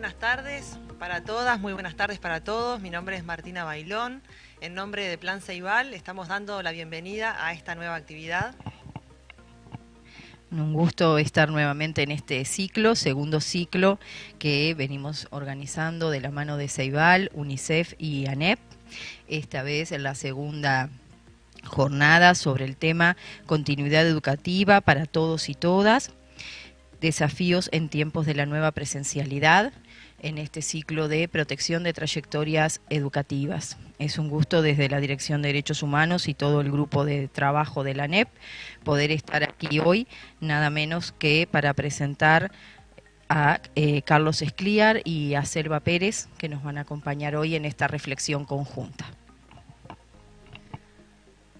buenas tardes para todas, muy buenas tardes para todos. Mi nombre es Martina Bailón. En nombre de Plan Ceibal estamos dando la bienvenida a esta nueva actividad. Un gusto estar nuevamente en este ciclo, segundo ciclo que venimos organizando de la mano de Ceibal, UNICEF y ANEP. Esta vez en la segunda jornada sobre el tema continuidad educativa para todos y todas, desafíos en tiempos de la nueva presencialidad en este ciclo de protección de trayectorias educativas. Es un gusto desde la Dirección de Derechos Humanos y todo el grupo de trabajo de la ANEP poder estar aquí hoy, nada menos que para presentar a Carlos Escliar y a Selva Pérez, que nos van a acompañar hoy en esta reflexión conjunta.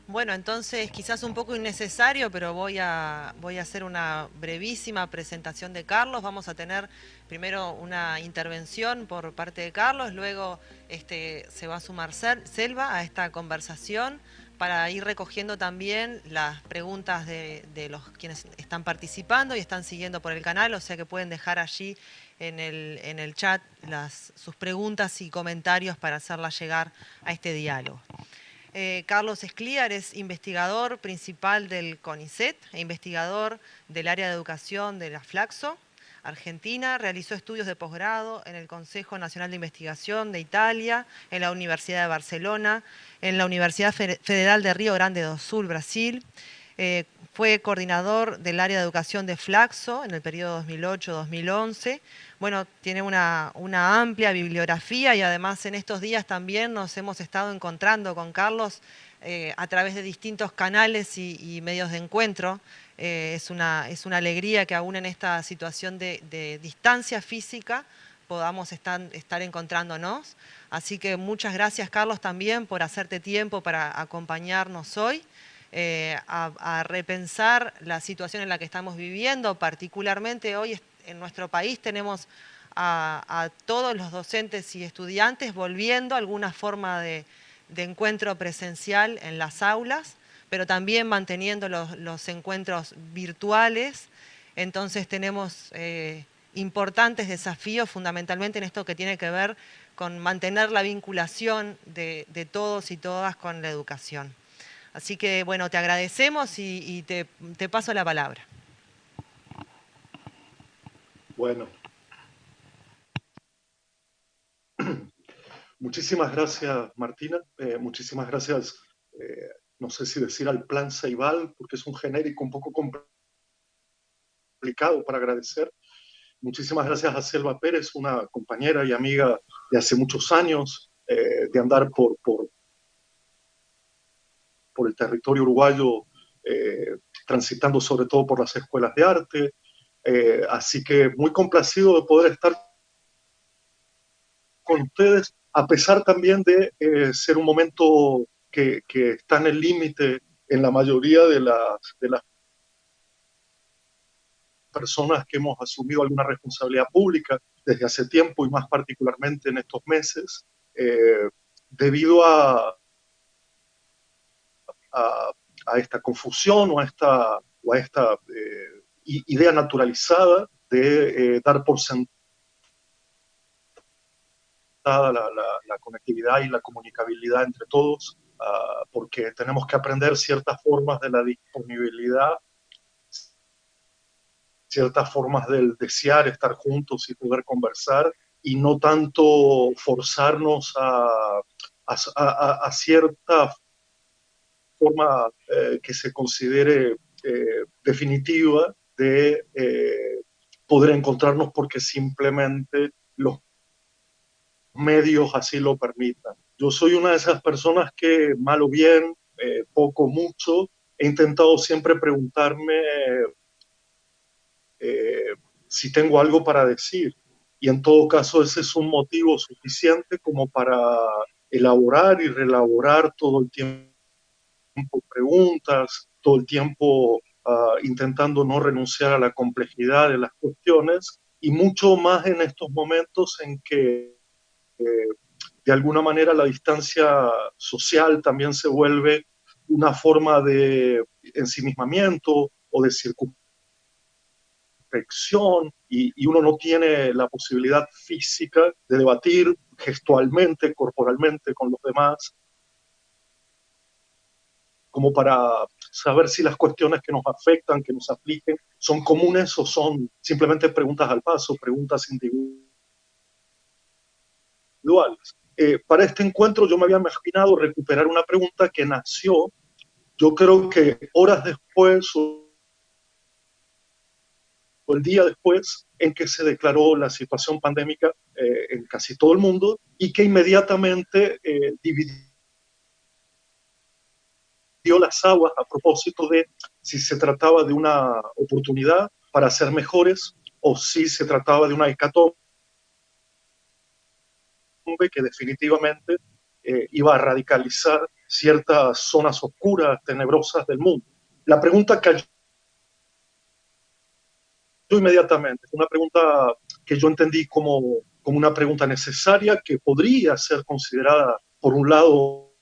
Bueno, entonces quizás un poco innecesario, pero voy a hacer una brevísima presentación de Carlos. Vamos a tener primero una intervención por parte de Carlos, luego se va a sumar Selva a esta conversación para ir recogiendo también las preguntas de los quienes están participando y están siguiendo por el canal, o sea que pueden dejar allí en el chat sus preguntas y comentarios para hacerlas llegar a este diálogo. Carlos Escliar es investigador principal del CONICET e investigador del área de educación de la Flaxo, Argentina. Realizó estudios de posgrado en el Consejo Nacional de Investigación de Italia, en la Universidad de Barcelona, en la Universidad Federal de Río Grande do Sul, Brasil. Fue coordinador del área de educación de Flaxo en el periodo 2008-2011. Bueno, tiene una amplia bibliografía y además en estos días también nos hemos estado encontrando con Carlos a través de distintos canales y medios de encuentro. Es una alegría que aún en esta situación de distancia física podamos estar encontrándonos. Así que muchas gracias, Carlos, también por hacerte tiempo para acompañarnos hoy. A repensar la situación en la que estamos viviendo, particularmente hoy en nuestro país tenemos a todos los docentes y estudiantes volviendo a alguna forma de encuentro presencial en las aulas, pero también manteniendo los encuentros virtuales. Entonces tenemos importantes desafíos fundamentalmente en esto que tiene que ver con mantener la vinculación de todos y todas con la educación. Así que, bueno, te agradecemos y te paso la palabra. Bueno, muchísimas gracias, Martina. Muchísimas gracias, no sé si decir al Plan Ceibal, porque es un genérico un poco complicado para agradecer. Muchísimas gracias a Selva Pérez, una compañera y amiga de hace muchos años, de andar por el territorio uruguayo, transitando sobre todo por las escuelas de arte. Así que muy complacido de poder estar con ustedes, a pesar también de ser un momento que está en el límite en la mayoría de las personas que hemos asumido alguna responsabilidad pública desde hace tiempo y más particularmente en estos meses, debido a, a, esta confusión o a esta idea naturalizada de dar por sentado la conectividad y la comunicabilidad entre todos, porque tenemos que aprender ciertas formas de la disponibilidad, ciertas formas del desear estar juntos y poder conversar, y no tanto forzarnos a cierta forma que se considere definitiva de poder encontrarnos porque simplemente los medios así lo permitan. Yo soy una de esas personas que, mal o bien, poco o mucho, he intentado siempre preguntarme si tengo algo para decir. Y en todo caso, ese es un motivo suficiente como para elaborar y reelaborar todo el tiempo preguntas, todo el tiempo intentando no renunciar a la complejidad de las cuestiones, y mucho más en estos momentos en que de alguna manera la distancia social también se vuelve una forma de ensimismamiento o de circunspección y uno no tiene la posibilidad física de debatir gestualmente, corporalmente con los demás, como para saber si las cuestiones que nos afectan, que nos afligen, son comunes o son simplemente preguntas al paso, preguntas individuales. Para este encuentro yo me había imaginado recuperar una pregunta que nació, yo creo que horas después o el día después en que se declaró la situación pandémica en casi todo el mundo y que inmediatamente dividió las aguas a propósito de si se trataba de una oportunidad para ser mejores o si se trataba de una hecatombe que definitivamente iba a radicalizar ciertas zonas oscuras, tenebrosas del mundo. La pregunta cayó inmediatamente, fue una pregunta que yo entendí como una pregunta necesaria que podría ser considerada, por un lado,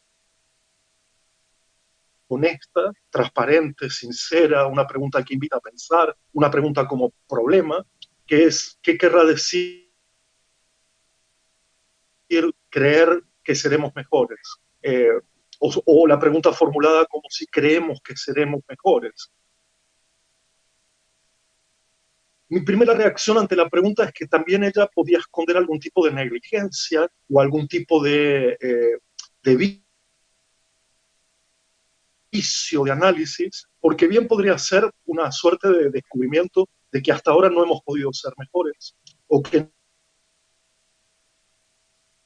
honesta, transparente, sincera, una pregunta que invita a pensar, una pregunta como problema, que es, ¿qué querrá decir creer que seremos mejores? O la pregunta formulada como si creemos que seremos mejores. Mi primera reacción ante la pregunta es que también ella podía esconder algún tipo de negligencia o algún tipo de vicio de análisis, porque bien podría ser una suerte de descubrimiento de que hasta ahora no hemos podido ser mejores o que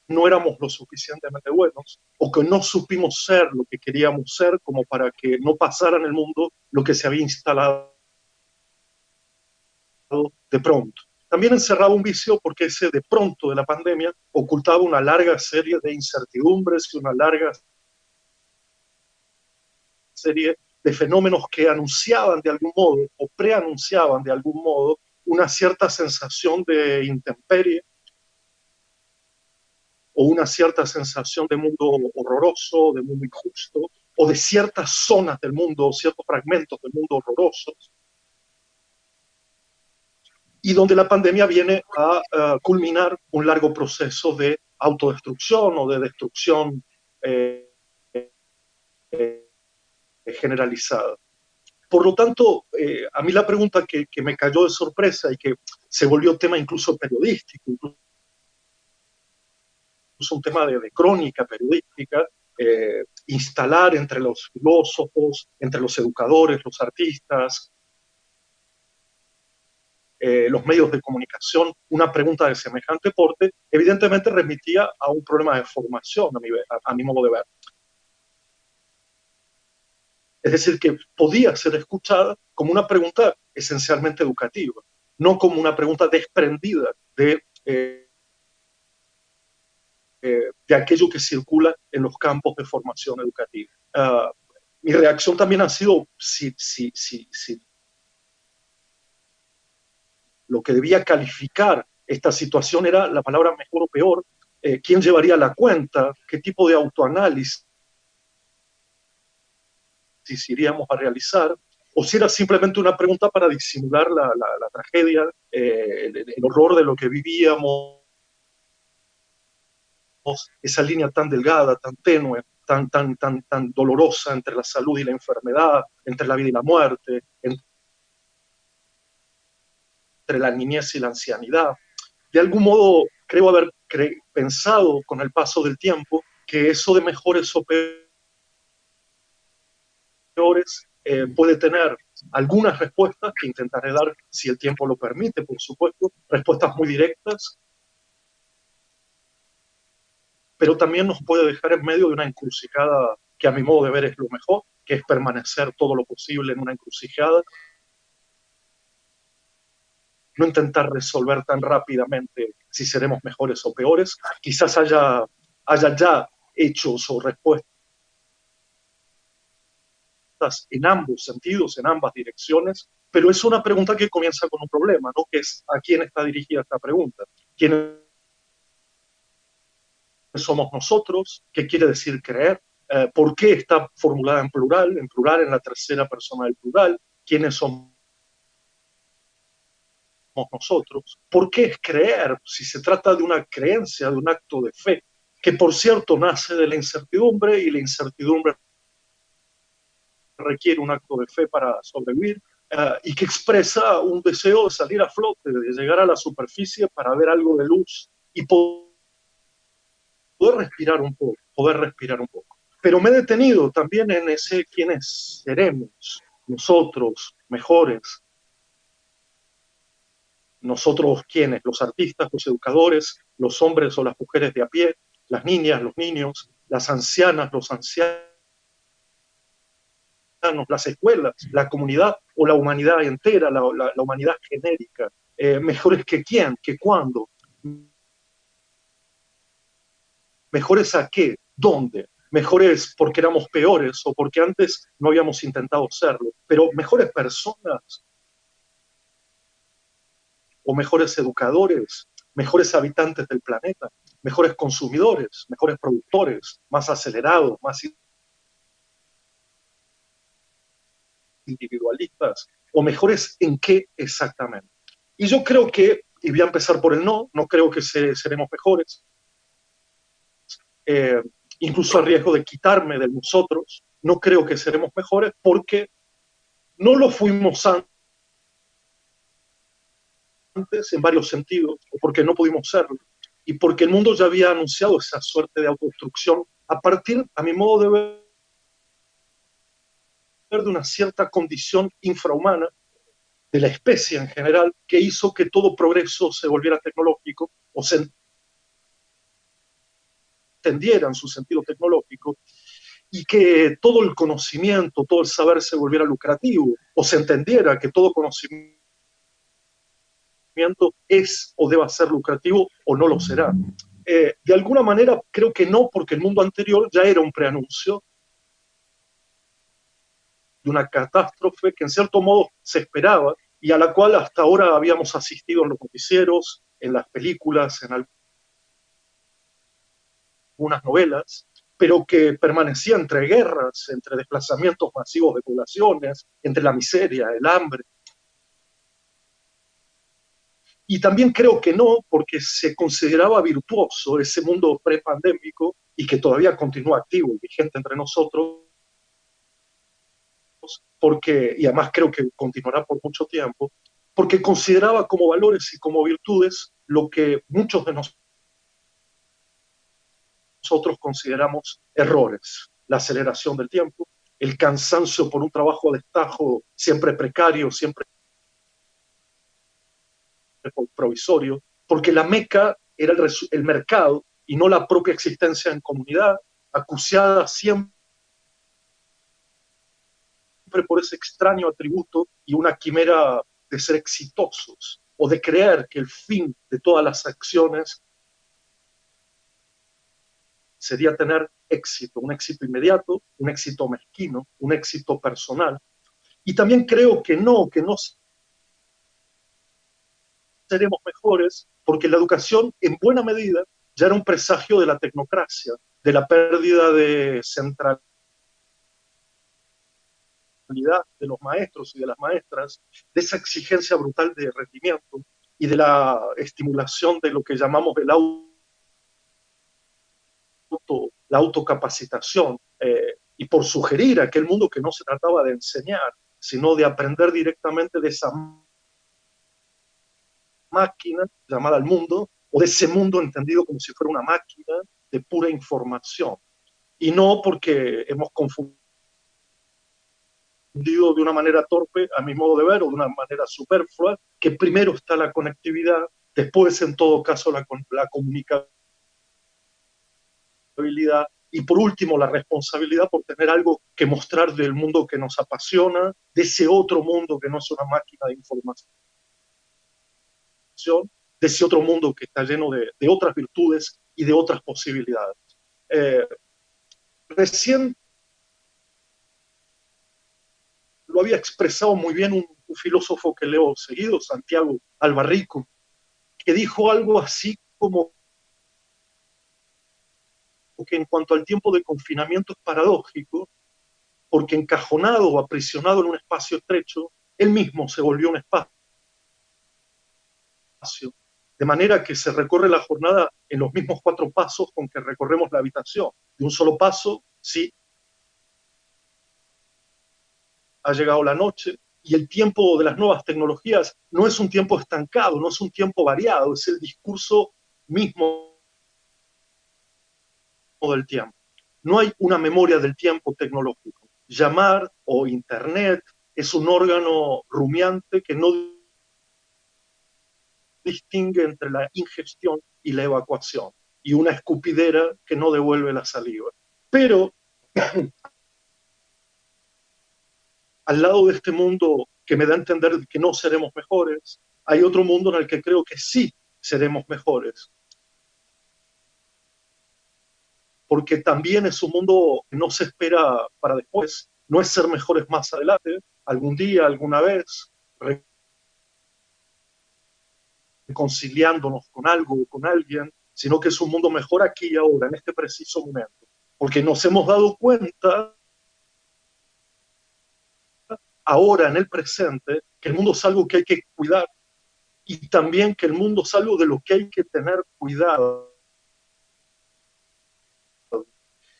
no éramos lo suficientemente buenos o que no supimos ser lo que queríamos ser como para que no pasara en el mundo lo que se había instalado de pronto. También encerraba un vicio porque ese de pronto de la pandemia ocultaba una larga serie de incertidumbres y una larga serie de fenómenos que anunciaban de algún modo o preanunciaban de algún modo una cierta sensación de intemperie o una cierta sensación de mundo horroroso, de mundo injusto, o de ciertas zonas del mundo, ciertos fragmentos del mundo horrorosos, y donde la pandemia viene a culminar un largo proceso de autodestrucción o de destrucción eh, eh, generalizada. Por lo tanto, a mí la pregunta que me cayó de sorpresa y que se volvió tema incluso periodístico, incluso un tema de crónica periodística, instalar entre los filósofos, entre los educadores, los artistas, los medios de comunicación, una pregunta de semejante porte, evidentemente remitía a un problema de formación, a mi modo de ver. Es decir, que podía ser escuchada como una pregunta esencialmente educativa, no como una pregunta desprendida de aquello que circula en los campos de formación educativa. Mi reacción también ha sido si lo que debía calificar esta situación era la palabra mejor o peor, quién llevaría la cuenta, qué tipo de autoanálisis iríamos a realizar, o si era simplemente una pregunta para disimular la tragedia, el horror de lo que vivíamos, esa línea tan delgada, tan tenue, tan dolorosa entre la salud y la enfermedad, entre la vida y la muerte, entre la niñez y la ancianidad. De algún modo, creo haber pensado con el paso del tiempo que eso de mejores o peores puede tener algunas respuestas que intentaré dar, si el tiempo lo permite, por supuesto, respuestas muy directas, pero también nos puede dejar en medio de una encrucijada que a mi modo de ver es lo mejor, que es permanecer todo lo posible en una encrucijada, no intentar resolver tan rápidamente si seremos mejores o peores, quizás haya ya hechos o respuestas en ambos sentidos, en ambas direcciones, pero es una pregunta que comienza con un problema, ¿no? Que es ¿a quién está dirigida esta pregunta? ¿Quiénes somos nosotros? ¿Qué quiere decir creer? ¿Por qué está formulada en plural en la tercera persona del plural? ¿Quiénes somos nosotros. ¿Por qué es creer? Si se trata de una creencia, de un acto de fe, que por cierto nace de la incertidumbre y la incertidumbre requiere un acto de fe para sobrevivir, y que expresa un deseo de salir a flote, de llegar a la superficie para ver algo de luz y poder respirar un poco, poder respirar un poco. Pero me he detenido también en ese quiénes seremos nosotros mejores. Nosotros quiénes, los artistas, los educadores, los hombres o las mujeres de a pie, las niñas, los niños, las ancianas, los ancianos, las escuelas, la comunidad o la humanidad entera, la humanidad genérica. Mejores que quién, que cuándo, mejores a qué, dónde, mejores porque éramos peores o porque antes no habíamos intentado serlo, pero mejores personas o mejores educadores, mejores habitantes del planeta, mejores consumidores, mejores productores, más acelerados, más individualistas, o mejores en qué exactamente. Y yo creo que, y voy a empezar por el no, no creo que seremos mejores, eh, incluso a riesgo de quitarme de nosotros, no creo que seremos mejores porque no lo fuimos antes en varios sentidos, o porque no pudimos serlo, y porque el mundo ya había anunciado esa suerte de autodestrucción a partir, a mi modo de ver, de una cierta condición infrahumana de la especie en general, que hizo que todo progreso se volviera tecnológico o se entendiera en su sentido tecnológico, y que todo el conocimiento, todo el saber se volviera lucrativo, o se entendiera que todo conocimiento es o deba ser lucrativo o no lo será. De alguna manera creo que no, porque el mundo anterior ya era un preanuncio de una catástrofe que en cierto modo se esperaba y a la cual hasta ahora habíamos asistido en los noticieros, en las películas, en algunas novelas, pero que permanecía entre guerras, entre desplazamientos masivos de poblaciones, entre la miseria, el hambre. Y también creo que no, porque se consideraba virtuoso ese mundo prepandémico y que todavía continúa activo y vigente entre nosotros, porque, y además creo que continuará por mucho tiempo, porque consideraba como valores y como virtudes lo que muchos de nosotros consideramos errores: la aceleración del tiempo, el cansancio por un trabajo a destajo siempre precario, siempre provisorio, porque la meca era el mercado y no la propia existencia en comunidad, acuciada siempre por ese extraño atributo y una quimera de ser exitosos o de creer que el fin de todas las acciones sería tener éxito, un éxito inmediato, un éxito mezquino, un éxito personal. Y también creo que no seremos mejores porque la educación en buena medida ya era un presagio de la tecnocracia, de la pérdida de centralidad de los maestros y de las maestras, de esa exigencia brutal de rendimiento y de la estimulación de lo que llamamos el la autocapacitación, y por sugerir a aquel mundo que no se trataba de enseñar, sino de aprender directamente de esa máquina llamada el mundo, o de ese mundo entendido como si fuera una máquina de pura información. Y no porque hemos confundido de una manera torpe, a mi modo de ver, o de una manera superflua, que primero está la conectividad, después en todo caso la comunicación, y por último la responsabilidad por tener algo que mostrar del mundo que nos apasiona, de ese otro mundo que no es una máquina de información, de ese otro mundo que está lleno de otras virtudes y de otras posibilidades. Eh, Recién lo había expresado muy bien un filósofo que leo seguido, Santiago Albarrico, que dijo algo así como que en cuanto al tiempo de confinamiento es paradójico, porque encajonado o aprisionado en un espacio estrecho, él mismo se volvió un espacio de manera que se recorre la jornada en los mismos 4 pasos con que recorremos la habitación. De un solo paso, sí, ha llegado la noche, y el tiempo de las nuevas tecnologías no es un tiempo estancado, no es un tiempo variado, es el discurso mismo del tiempo. No hay una memoria del tiempo tecnológico. Llamar o Internet es un órgano rumiante que no distingue entre la ingestión y la evacuación, y una escupidera que no devuelve la saliva. Pero al lado de este mundo que me da a entender que no seremos mejores, hay otro mundo en el que creo que sí seremos mejores, porque también es un mundo que no se espera para después, no es ser mejores más adelante, algún día, alguna vez, reconciliándonos con algo o con alguien, sino que es un mundo mejor aquí y ahora, en este preciso momento, porque nos hemos dado cuenta ahora, en el presente, que el mundo es algo que hay que cuidar, y también que el mundo es algo de lo que hay que tener cuidado,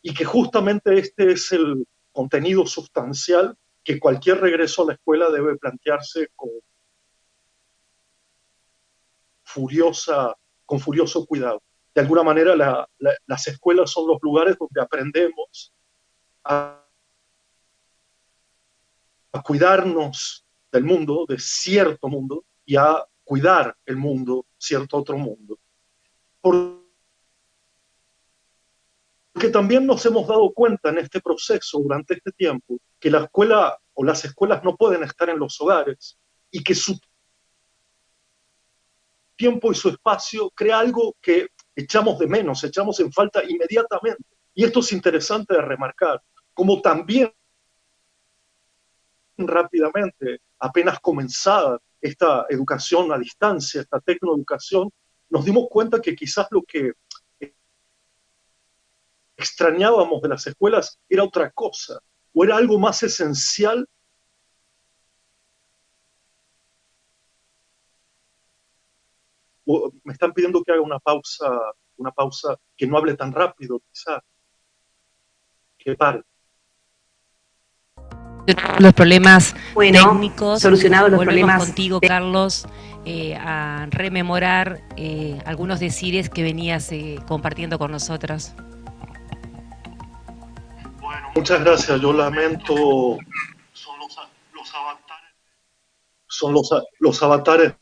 y que justamente este es el contenido sustancial que cualquier regreso a la escuela debe plantearse furiosa, con furioso cuidado. De alguna manera, las escuelas son los lugares donde aprendemos a cuidarnos del mundo, de cierto mundo, y a cuidar el mundo, cierto otro mundo. Porque también nos hemos dado cuenta en este proceso, durante este tiempo, que la escuela o las escuelas no pueden estar en los hogares, y que su tiempo y su espacio crea algo que echamos de menos, echamos en falta inmediatamente. Y esto es interesante de remarcar, como también rápidamente, apenas comenzada esta educación a distancia, esta tecnoeducación, nos dimos cuenta que quizás lo que extrañábamos de las escuelas era otra cosa, o era algo más esencial. O me están pidiendo que haga una pausa que no hable tan rápido, quizás, que pare. Los problemas técnicos, solucionados los volvemos problemas contigo, Carlos, a rememorar algunos decires que venías compartiendo con nosotros. Bueno, muchas gracias. Yo lamento. Son los avatares. Son los avatares.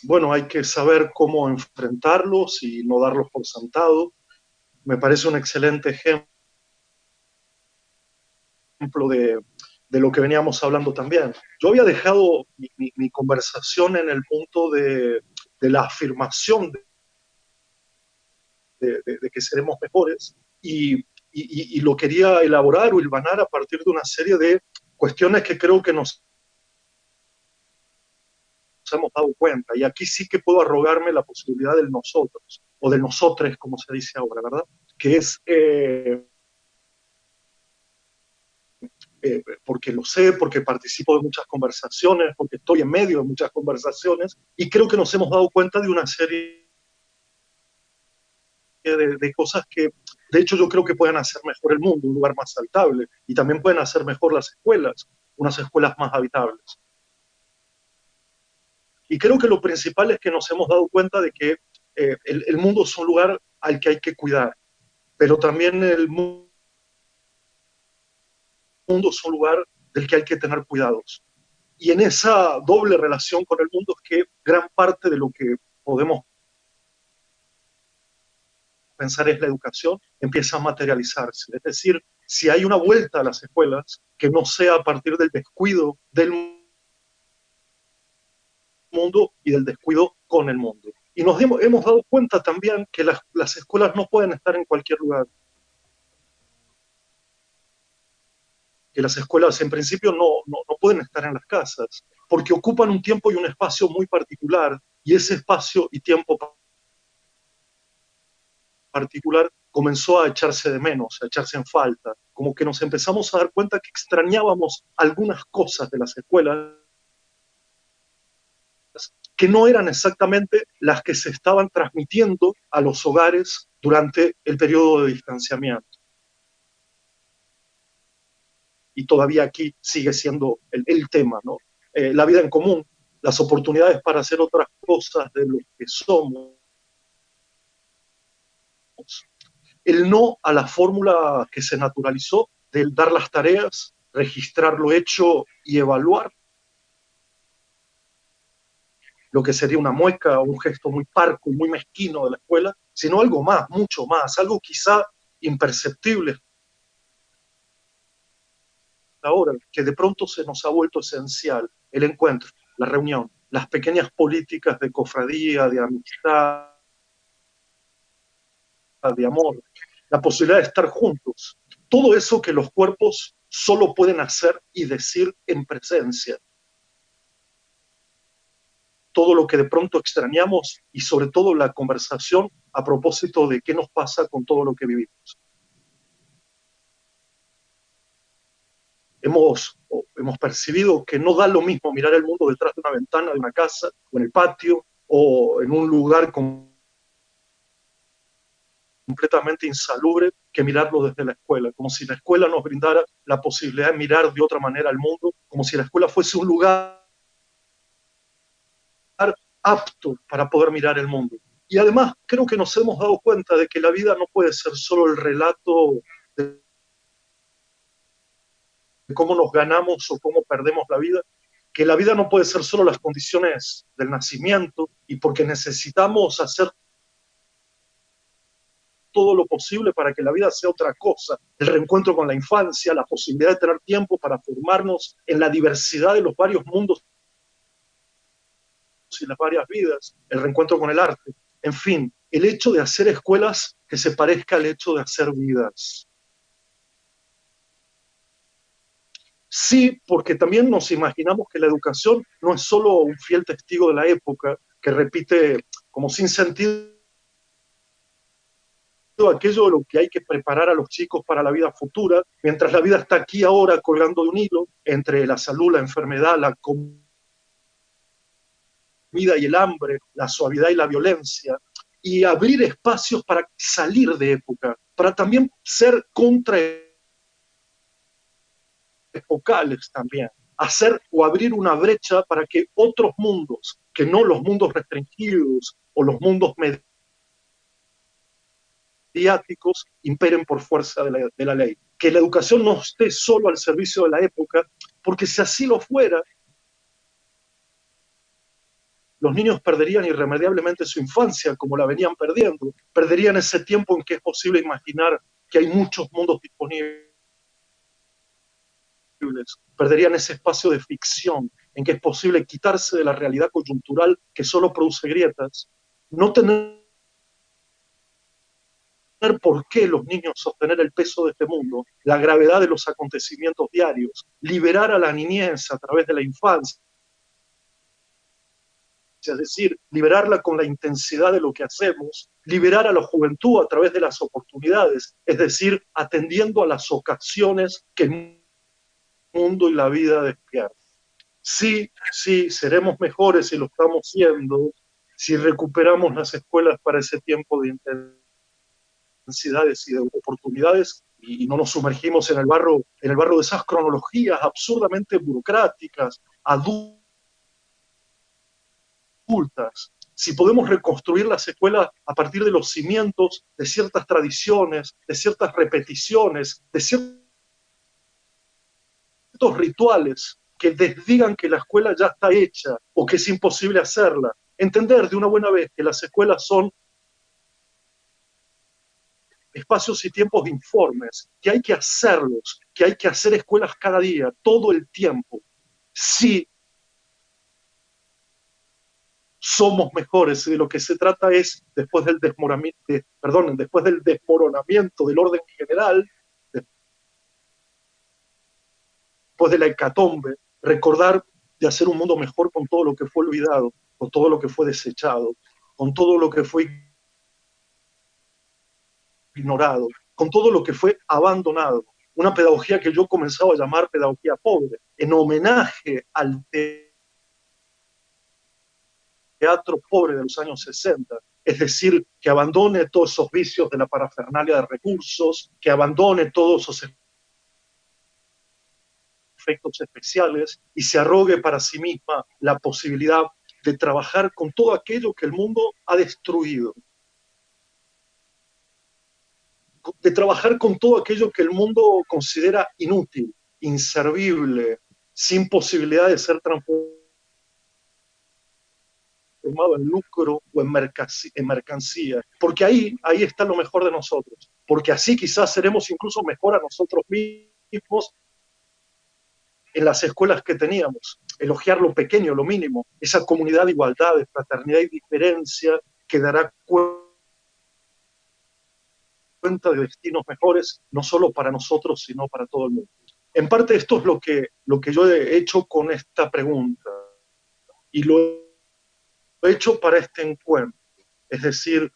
Bueno, hay que saber cómo enfrentarlos y no darlos por sentado. Me parece un excelente ejemplo de lo que veníamos hablando también. Yo había dejado mi conversación en el punto de la afirmación de que seremos mejores, y lo quería elaborar o hilvanar a partir de una serie de cuestiones que creo que nos hemos dado cuenta. Y aquí sí que puedo arrogarme la posibilidad del nosotros, o del nosotres, como se dice ahora, ¿verdad? Que es... porque lo sé, porque participo de muchas conversaciones, porque estoy en medio de muchas conversaciones, y creo que nos hemos dado cuenta de una serie de cosas que, de hecho, yo creo que pueden hacer mejor el mundo, un lugar más saltable, y también pueden hacer mejor las escuelas, unas escuelas más habitables. Y creo que lo principal es que nos hemos dado cuenta de que el mundo es un lugar al que hay que cuidar, pero también el mundo es un lugar del que hay que tener cuidados. Y en esa doble relación con el mundo es que gran parte de lo que podemos pensar es la educación, empieza a materializarse. Es decir, si hay una vuelta a las escuelas, que no sea a partir del descuido del mundo y del descuido con el mundo. Y hemos dado cuenta también que las escuelas no pueden estar en cualquier lugar. Que las escuelas en principio no pueden estar en las casas, porque ocupan un tiempo y un espacio muy particular, y ese espacio y tiempo particular comenzó a echarse de menos, a echarse en falta, como que nos empezamos a dar cuenta que extrañábamos algunas cosas de las escuelas que no eran exactamente las que se estaban transmitiendo a los hogares durante el periodo de distanciamiento. Y todavía aquí sigue siendo el tema, ¿no? La vida en común, las oportunidades para hacer otras cosas de lo que somos, el no a la fórmula que se naturalizó del dar las tareas, registrar lo hecho y evaluar, lo que sería una mueca o un gesto muy parco y muy mezquino de la escuela, sino algo más, mucho más, algo quizá imperceptible ahora, que de pronto se nos ha vuelto esencial, el encuentro, la reunión, las pequeñas políticas de cofradía, de amistad, de amor, la posibilidad de estar juntos, todo eso que los cuerpos solo pueden hacer y decir en presencia, todo lo que de pronto extrañamos y sobre todo la conversación a propósito de qué nos pasa con todo lo que vivimos. Hemos percibido que no da lo mismo mirar el mundo detrás de una ventana de una casa o en el patio o en un lugar completamente insalubre que mirarlo desde la escuela, como si la escuela nos brindara la posibilidad de mirar de otra manera al mundo, como si la escuela fuese un lugar apto para poder mirar el mundo. Y además creo que nos hemos dado cuenta de que la vida no puede ser solo el relato de cómo nos ganamos o cómo perdemos la vida, que la vida no puede ser solo las condiciones del nacimiento y porque necesitamos hacer todo lo posible para que la vida sea otra cosa, el reencuentro con la infancia, la posibilidad de tener tiempo para formarnos en la diversidad de los varios mundos y las varias vidas, el reencuentro con el arte, en fin, el hecho de hacer escuelas que se parezca al hecho de hacer vidas. Sí, porque también nos imaginamos que la educación no es solo un fiel testigo de la época que repite como sin sentido aquello de lo que hay que preparar a los chicos para la vida futura, mientras la vida está aquí ahora colgando de un hilo entre la salud, la enfermedad, la comida y el hambre, la suavidad y la violencia, y abrir espacios para salir de época, para también ser contraepocales también, hacer o abrir una brecha para que otros mundos, que no los mundos restringidos o los mundos mediáticos, imperen por fuerza de la ley. Que la educación no esté solo al servicio de la época, porque si así lo fuera, los niños perderían irremediablemente su infancia como la venían perdiendo, perderían ese tiempo en que es posible imaginar que hay muchos mundos disponibles, perderían ese espacio de ficción en que es posible quitarse de la realidad coyuntural que solo produce grietas, no tener por qué los niños sostener el peso de este mundo, la gravedad de los acontecimientos diarios, liberar a la niñez a través de la infancia, es decir, liberarla con la intensidad de lo que hacemos, liberar a la juventud a través de las oportunidades, es decir, atendiendo a las ocasiones que el mundo y la vida despiertan. Sí, sí, seremos mejores y lo estamos siendo si recuperamos las escuelas para ese tiempo de intensidades y de oportunidades y no nos sumergimos en el barro de esas cronologías absurdamente burocráticas, adultas. Si podemos reconstruir las escuelas a partir de los cimientos de ciertas tradiciones, de ciertas repeticiones, de ciertos rituales que digan que la escuela ya está hecha o que es imposible hacerla. Entender de una buena vez que las escuelas son espacios y tiempos informes, que hay que hacerlos, que hay que hacer escuelas cada día, todo el tiempo. Sí, somos mejores y de lo que se trata es, después del desmoronamiento del orden general, después de la hecatombe, recordar de hacer un mundo mejor con todo lo que fue olvidado, con todo lo que fue desechado, con todo lo que fue ignorado, con todo lo que fue abandonado. Una pedagogía que yo comenzaba a llamar pedagogía pobre, en homenaje al teatro pobre de los años 60, es decir, que abandone todos esos vicios de la parafernalia de recursos, que abandone todos esos efectos especiales y se arrogue para sí misma la posibilidad de trabajar con todo aquello que el mundo ha destruido, de trabajar con todo aquello que el mundo considera inútil, inservible, sin posibilidad de ser transformado en lucro o en mercancía, porque ahí está lo mejor de nosotros, porque así quizás seremos incluso mejor a nosotros mismos en las escuelas que teníamos, elogiar lo pequeño, lo mínimo, esa comunidad de igualdad, de fraternidad y diferencia que dará cuenta de destinos mejores, no solo para nosotros, sino para todo el mundo. En parte esto es lo que yo he hecho con esta pregunta y lo he hecho para este encuentro. Es decir,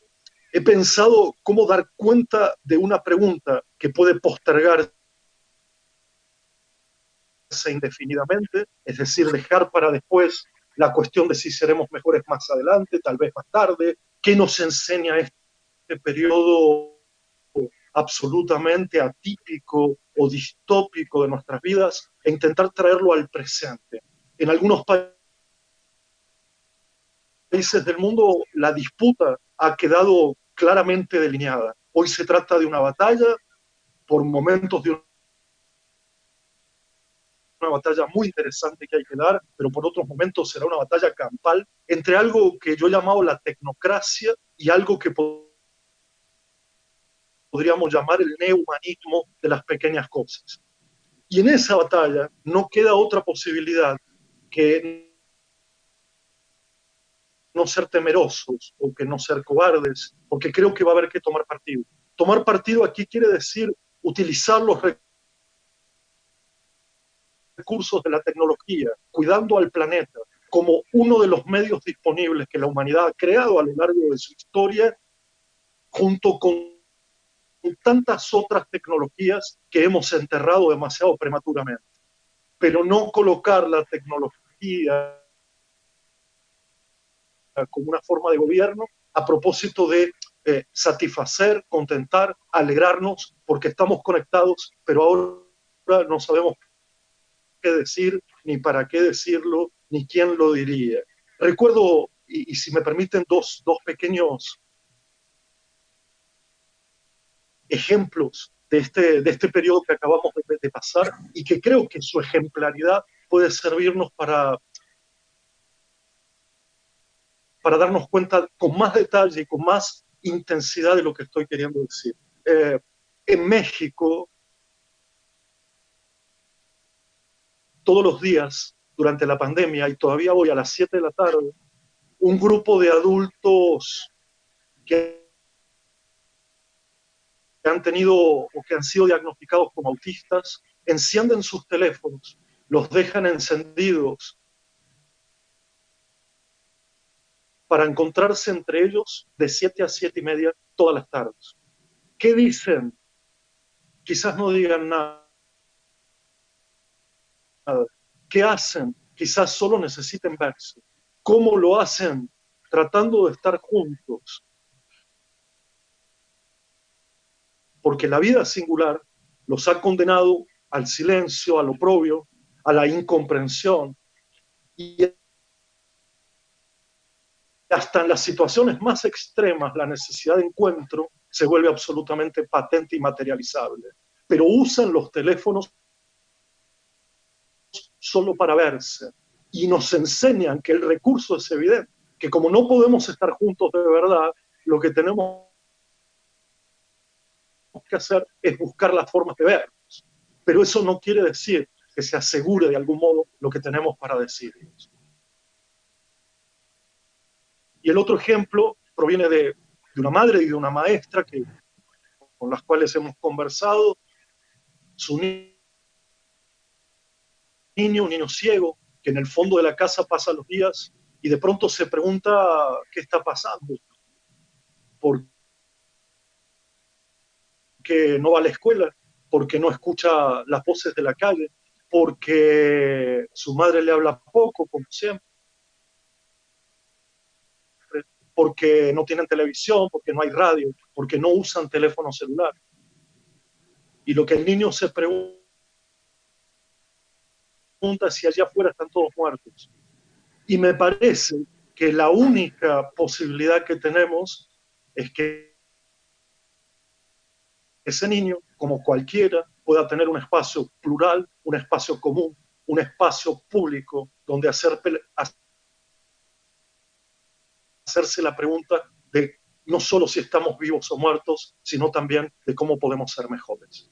he pensado cómo dar cuenta de una pregunta que puede postergarse indefinidamente, es decir, dejar para después la cuestión de si seremos mejores más adelante, tal vez más tarde, qué nos enseña este periodo absolutamente atípico o distópico de nuestras vidas e intentar traerlo al presente. En algunos países del mundo la disputa ha quedado claramente delineada. Hoy se trata de una batalla, por momentos de una batalla muy interesante que hay que dar, pero por otros momentos será una batalla campal entre algo que yo he llamado la tecnocracia y algo que podríamos llamar el neohumanismo de las pequeñas cosas. Y en esa batalla no queda otra posibilidad que no ser temerosos o que no ser cobardes, porque creo que va a haber que tomar partido. Tomar partido aquí quiere decir utilizar los recursos de la tecnología, cuidando al planeta, como uno de los medios disponibles que la humanidad ha creado a lo largo de su historia, junto con tantas otras tecnologías que hemos enterrado demasiado prematuramente. Pero no colocar la tecnología como una forma de gobierno a propósito de satisfacer, contentar, alegrarnos, porque estamos conectados, pero ahora no sabemos qué decir, ni para qué decirlo, ni quién lo diría. Recuerdo, y si me permiten, dos pequeños ejemplos de este periodo que acabamos de pasar y que creo que su ejemplaridad puede servirnos para darnos cuenta con más detalle y con más intensidad de lo que estoy queriendo decir. En México, todos los días durante la pandemia, y todavía hoy a las 7 de la tarde, un grupo de adultos que han tenido o que han sido diagnosticados como autistas, encienden sus teléfonos, los dejan encendidos para encontrarse entre ellos de 7 a 7 y media todas las tardes. ¿Qué dicen? Quizás no digan nada. ¿Qué hacen? Quizás solo necesiten verse. ¿Cómo lo hacen? Tratando de estar juntos. Porque la vida singular los ha condenado al silencio, al oprobio, a la incomprensión. Y hasta en las situaciones más extremas, la necesidad de encuentro se vuelve absolutamente patente y materializable. Pero usan los teléfonos solo para verse. Y nos enseñan que el recurso es evidente, que como no podemos estar juntos de verdad, lo que tenemos que hacer es buscar las formas de vernos. Pero eso no quiere decir que se asegure de algún modo lo que tenemos para decirnos. Y el otro ejemplo proviene de una madre y de una maestra con las cuales hemos conversado. Su niño, un niño ciego, que en el fondo de la casa pasa los días y de pronto se pregunta qué está pasando, por qué no va a la escuela, porque no escucha las voces de la calle, porque su madre le habla poco, como siempre. porque no tienen televisión, porque no hay radio, porque no usan teléfono celular. Y lo que el niño se pregunta es si allá afuera están todos muertos. Y me parece que la única posibilidad que tenemos es que ese niño, como cualquiera, pueda tener un espacio plural, un espacio común, un espacio público donde hacerse la pregunta de no solo si estamos vivos o muertos, sino también de cómo podemos ser mejores.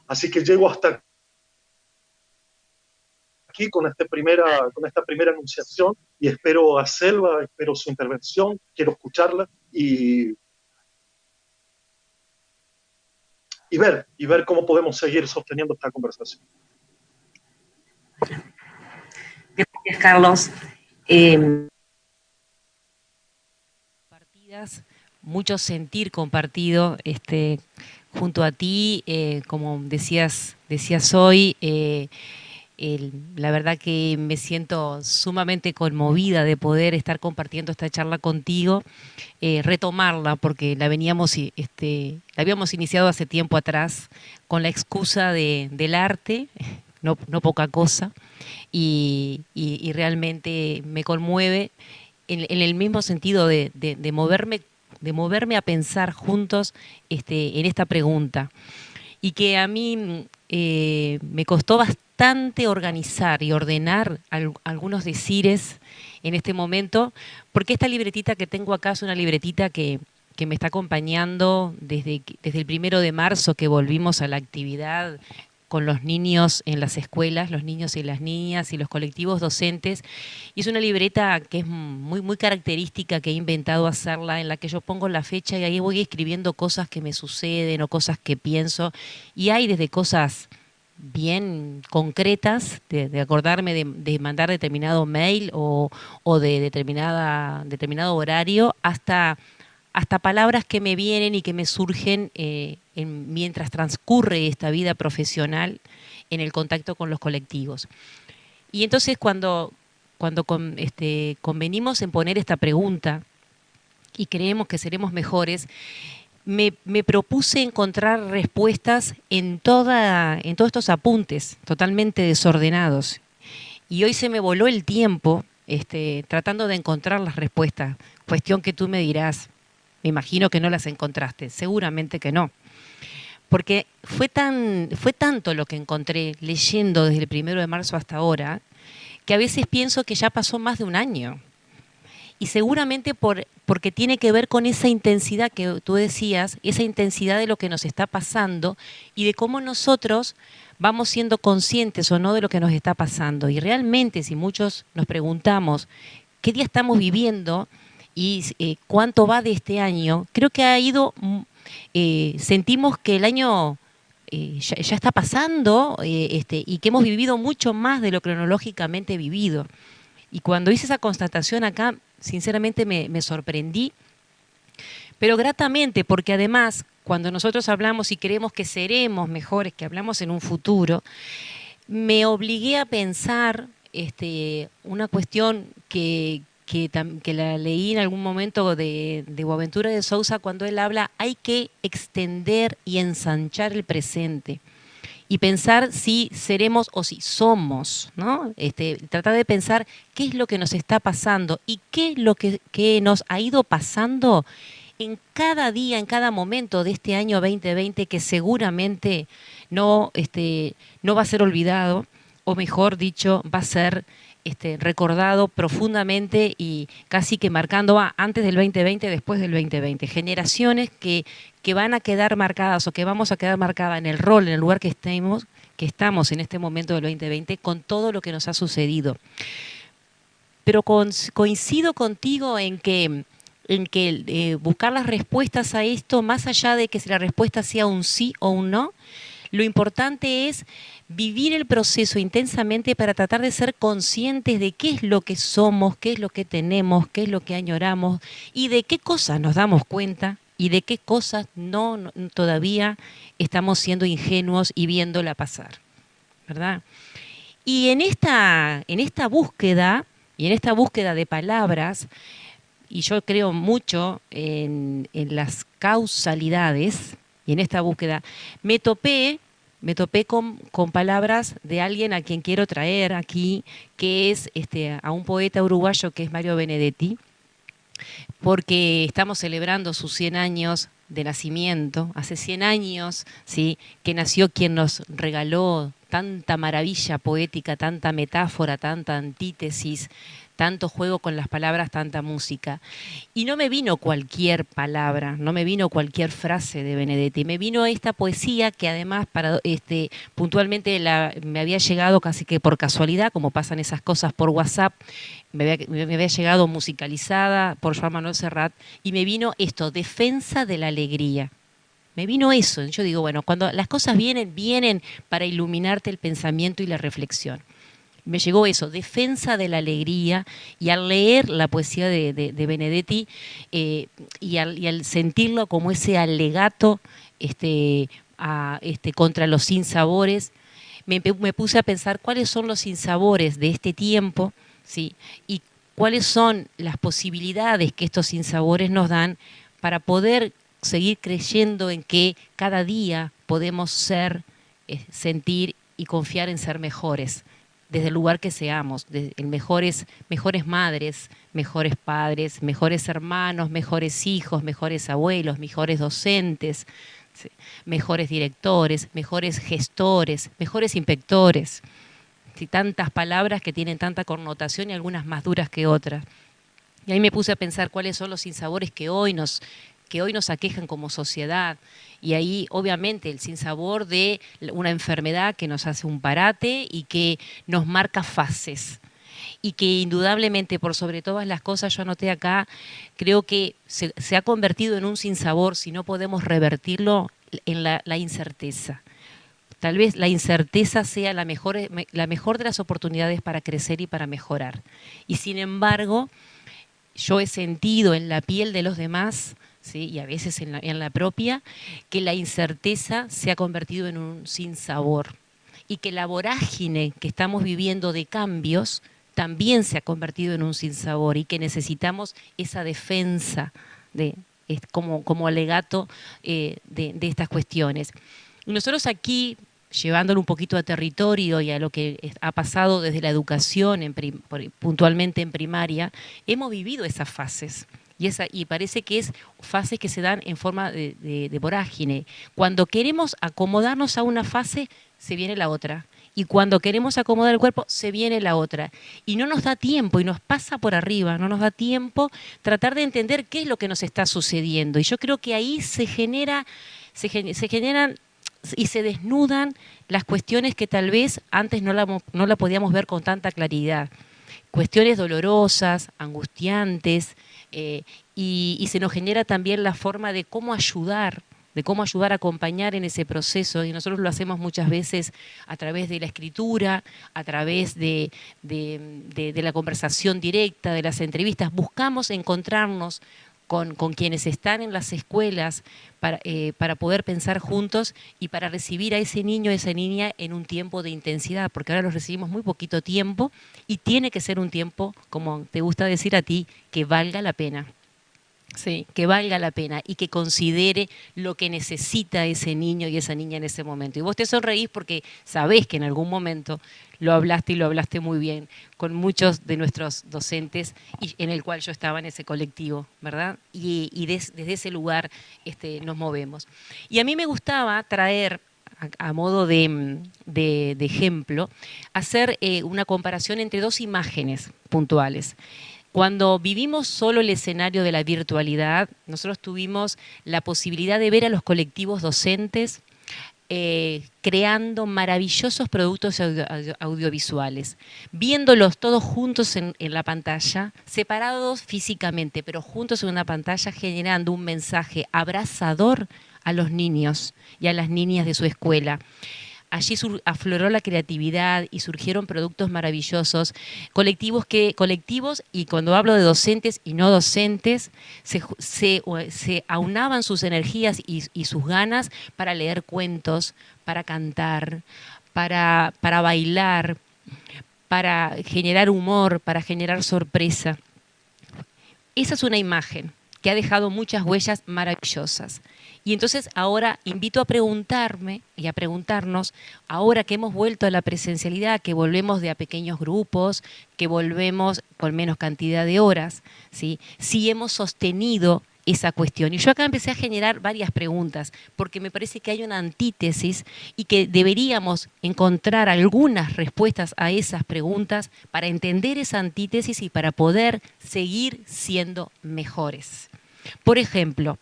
Así que llego hasta aquí con esta primera anunciación y espero a Selva, espero su intervención, quiero escucharla y ver cómo podemos seguir sosteniendo esta conversación. Gracias, Carlos. Mucho sentir compartido junto a ti, como decías hoy, la verdad que me siento sumamente conmovida de poder estar compartiendo esta charla contigo, retomarla porque la habíamos iniciado hace tiempo atrás con la excusa del arte, no poca cosa, y realmente me conmueve en el mismo sentido de moverme a pensar juntos en esta pregunta. Y que a mí me costó bastante organizar y ordenar algunos decires en este momento, porque esta libretita que tengo acá es una libretita que me está acompañando desde el 1 de marzo que volvimos a la actividad con los niños en las escuelas, los niños y las niñas y los colectivos docentes. Y es una libreta que es muy, muy característica, que he inventado hacerla, en la que yo pongo la fecha y ahí voy escribiendo cosas que me suceden o cosas que pienso. Y hay desde cosas bien concretas, de acordarme de mandar determinado mail o de determinado horario, hasta palabras que me vienen y que me surgen mientras transcurre esta vida profesional en el contacto con los colectivos. Y entonces cuando convenimos en poner esta pregunta y creemos que seremos mejores, me propuse encontrar respuestas en todos estos apuntes totalmente desordenados. Y hoy se me voló el tiempo tratando de encontrar las respuestas, cuestión que tú me dirás. Me imagino que no las encontraste, seguramente que no. Porque fue tanto lo que encontré leyendo desde el 1 de marzo hasta ahora, que a veces pienso que ya pasó más de un año. Y seguramente porque tiene que ver con esa intensidad que tú decías, esa intensidad de lo que nos está pasando y de cómo nosotros vamos siendo conscientes o no de lo que nos está pasando. Y realmente, si muchos nos preguntamos qué día estamos viviendo y cuánto va de este año, creo que ha ido, sentimos que el año ya está pasando y que hemos vivido mucho más de lo cronológicamente vivido. Y cuando hice esa constatación acá, sinceramente me sorprendí, pero gratamente, porque además, cuando nosotros hablamos y creemos que seremos mejores, que hablamos en un futuro, me obligué a pensar una cuestión que la leí en algún momento de Boaventura de Sousa, cuando él habla, hay que extender y ensanchar el presente y pensar si seremos o si somos, ¿no? Tratar de pensar qué es lo que nos está pasando y qué es lo que nos ha ido pasando en cada día, en cada momento de este año 2020, que seguramente no va a ser olvidado, o mejor dicho, va a ser recordado profundamente y casi que marcando antes del 2020, después del 2020. Generaciones que van a quedar marcadas o que vamos a quedar marcadas en el rol, en el lugar que estamos en este momento del 2020 con todo lo que nos ha sucedido. Pero coincido contigo en que buscar las respuestas a esto, más allá de que si la respuesta sea un sí o un no, lo importante es vivir el proceso intensamente para tratar de ser conscientes de qué es lo que somos, qué es lo que tenemos, qué es lo que añoramos y de qué cosas nos damos cuenta y de qué cosas todavía estamos siendo ingenuos y viéndola pasar, ¿verdad? Y en esta búsqueda de palabras, y yo creo mucho en las causalidades, y en esta búsqueda, me topé con palabras de alguien a quien quiero traer aquí, que es a un poeta uruguayo que es Mario Benedetti, porque estamos celebrando sus 100 años de nacimiento, hace 100 años, ¿sí?, que nació quien nos regaló tanta maravilla poética, tanta metáfora, tanta antítesis, tanto juego con las palabras, tanta música. Y no me vino cualquier palabra, no me vino cualquier frase de Benedetti, me vino esta poesía que además puntualmente me había llegado casi que por casualidad, como pasan esas cosas por WhatsApp, me había llegado musicalizada por Joan Manuel Serrat, y me vino esto, defensa de la alegría. Me vino eso. Yo digo, bueno, cuando las cosas vienen para iluminarte el pensamiento y la reflexión. Me llegó eso, defensa de la alegría, y al leer la poesía de Benedetti y al sentirlo como ese alegato contra los sinsabores, me puse a pensar cuáles son los sinsabores de este tiempo, ¿sí?, y cuáles son las posibilidades que estos sinsabores nos dan para poder seguir creyendo en que cada día podemos ser, sentir y confiar en ser mejores, desde el lugar que seamos, mejores madres, mejores padres, mejores hermanos, mejores hijos, mejores abuelos, mejores docentes, ¿sí?, mejores directores, mejores gestores, mejores inspectores. ¿Sí? Tantas palabras que tienen tanta connotación y algunas más duras que otras. Y ahí me puse a pensar cuáles son los sinsabores que hoy nos aquejan como sociedad. Y ahí, obviamente, el sinsabor de una enfermedad que nos hace un parate y que nos marca fases. Y que indudablemente, por sobre todas las cosas, yo anoté acá, creo que se ha convertido en un sinsabor, si no podemos revertirlo, en la incerteza. Tal vez la incerteza sea la mejor de las oportunidades para crecer y para mejorar. Y sin embargo, yo he sentido en la piel de los demás, ¿sí?, y a veces en la propia, que la incerteza se ha convertido en un sinsabor. Y que la vorágine que estamos viviendo de cambios también se ha convertido en un sinsabor, y que necesitamos esa defensa como alegato de estas cuestiones. Y nosotros aquí, llevándolo un poquito a territorio y a lo que ha pasado desde la educación, puntualmente en primaria, hemos vivido esas fases. Y parece que es fases que se dan en forma de vorágine. Cuando queremos acomodarnos a una fase, se viene la otra. Y cuando queremos acomodar el cuerpo, se viene la otra. Y no nos da tiempo, y nos pasa por arriba, no nos da tiempo tratar de entender qué es lo que nos está sucediendo. Y yo creo que ahí se generan y se desnudan las cuestiones que tal vez antes no la podíamos ver con tanta claridad. Cuestiones dolorosas, angustiantes, y se nos genera también la forma de cómo ayudar a acompañar en ese proceso, y nosotros lo hacemos muchas veces a través de la escritura, a través de la conversación directa, de las entrevistas. Buscamos encontrarnos con quienes están en las escuelas para poder pensar juntos y para recibir a ese niño, a esa niña en un tiempo de intensidad, porque ahora los recibimos muy poquito tiempo, y tiene que ser un tiempo, como te gusta decir a ti, que valga la pena. Sí, que valga la pena y que considere lo que necesita ese niño y esa niña en ese momento. Y vos te sonreís porque sabés que en algún momento lo hablaste, y lo hablaste muy bien con muchos de nuestros docentes, y en el cual yo estaba en ese colectivo, ¿verdad? Y desde ese lugar nos movemos. Y a mí me gustaba traer, a modo de ejemplo, hacer una comparación entre dos imágenes puntuales. Cuando vivimos solo el escenario de la virtualidad, nosotros tuvimos la posibilidad de ver a los colectivos docentes creando maravillosos productos audiovisuales, viéndolos todos juntos en la pantalla, separados físicamente, pero juntos en una pantalla, generando un mensaje abrazador a los niños y a las niñas de su escuela. Allí afloró la creatividad y surgieron productos maravillosos, colectivos, y cuando hablo de docentes y no docentes, se aunaban sus energías y sus ganas para leer cuentos, para cantar, para bailar, para generar humor, para generar sorpresa. Esa es una imagen que ha dejado muchas huellas maravillosas. Y entonces ahora invito a preguntarme y a preguntarnos, ahora que hemos vuelto a la presencialidad, que volvemos de a pequeños grupos, que volvemos con menos cantidad de horas, ¿sí? Si hemos sostenido esa cuestión. Y yo acá empecé a generar varias preguntas, porque me parece que hay una antítesis y que deberíamos encontrar algunas respuestas a esas preguntas para entender esa antítesis y para poder seguir siendo mejores. Por ejemplo,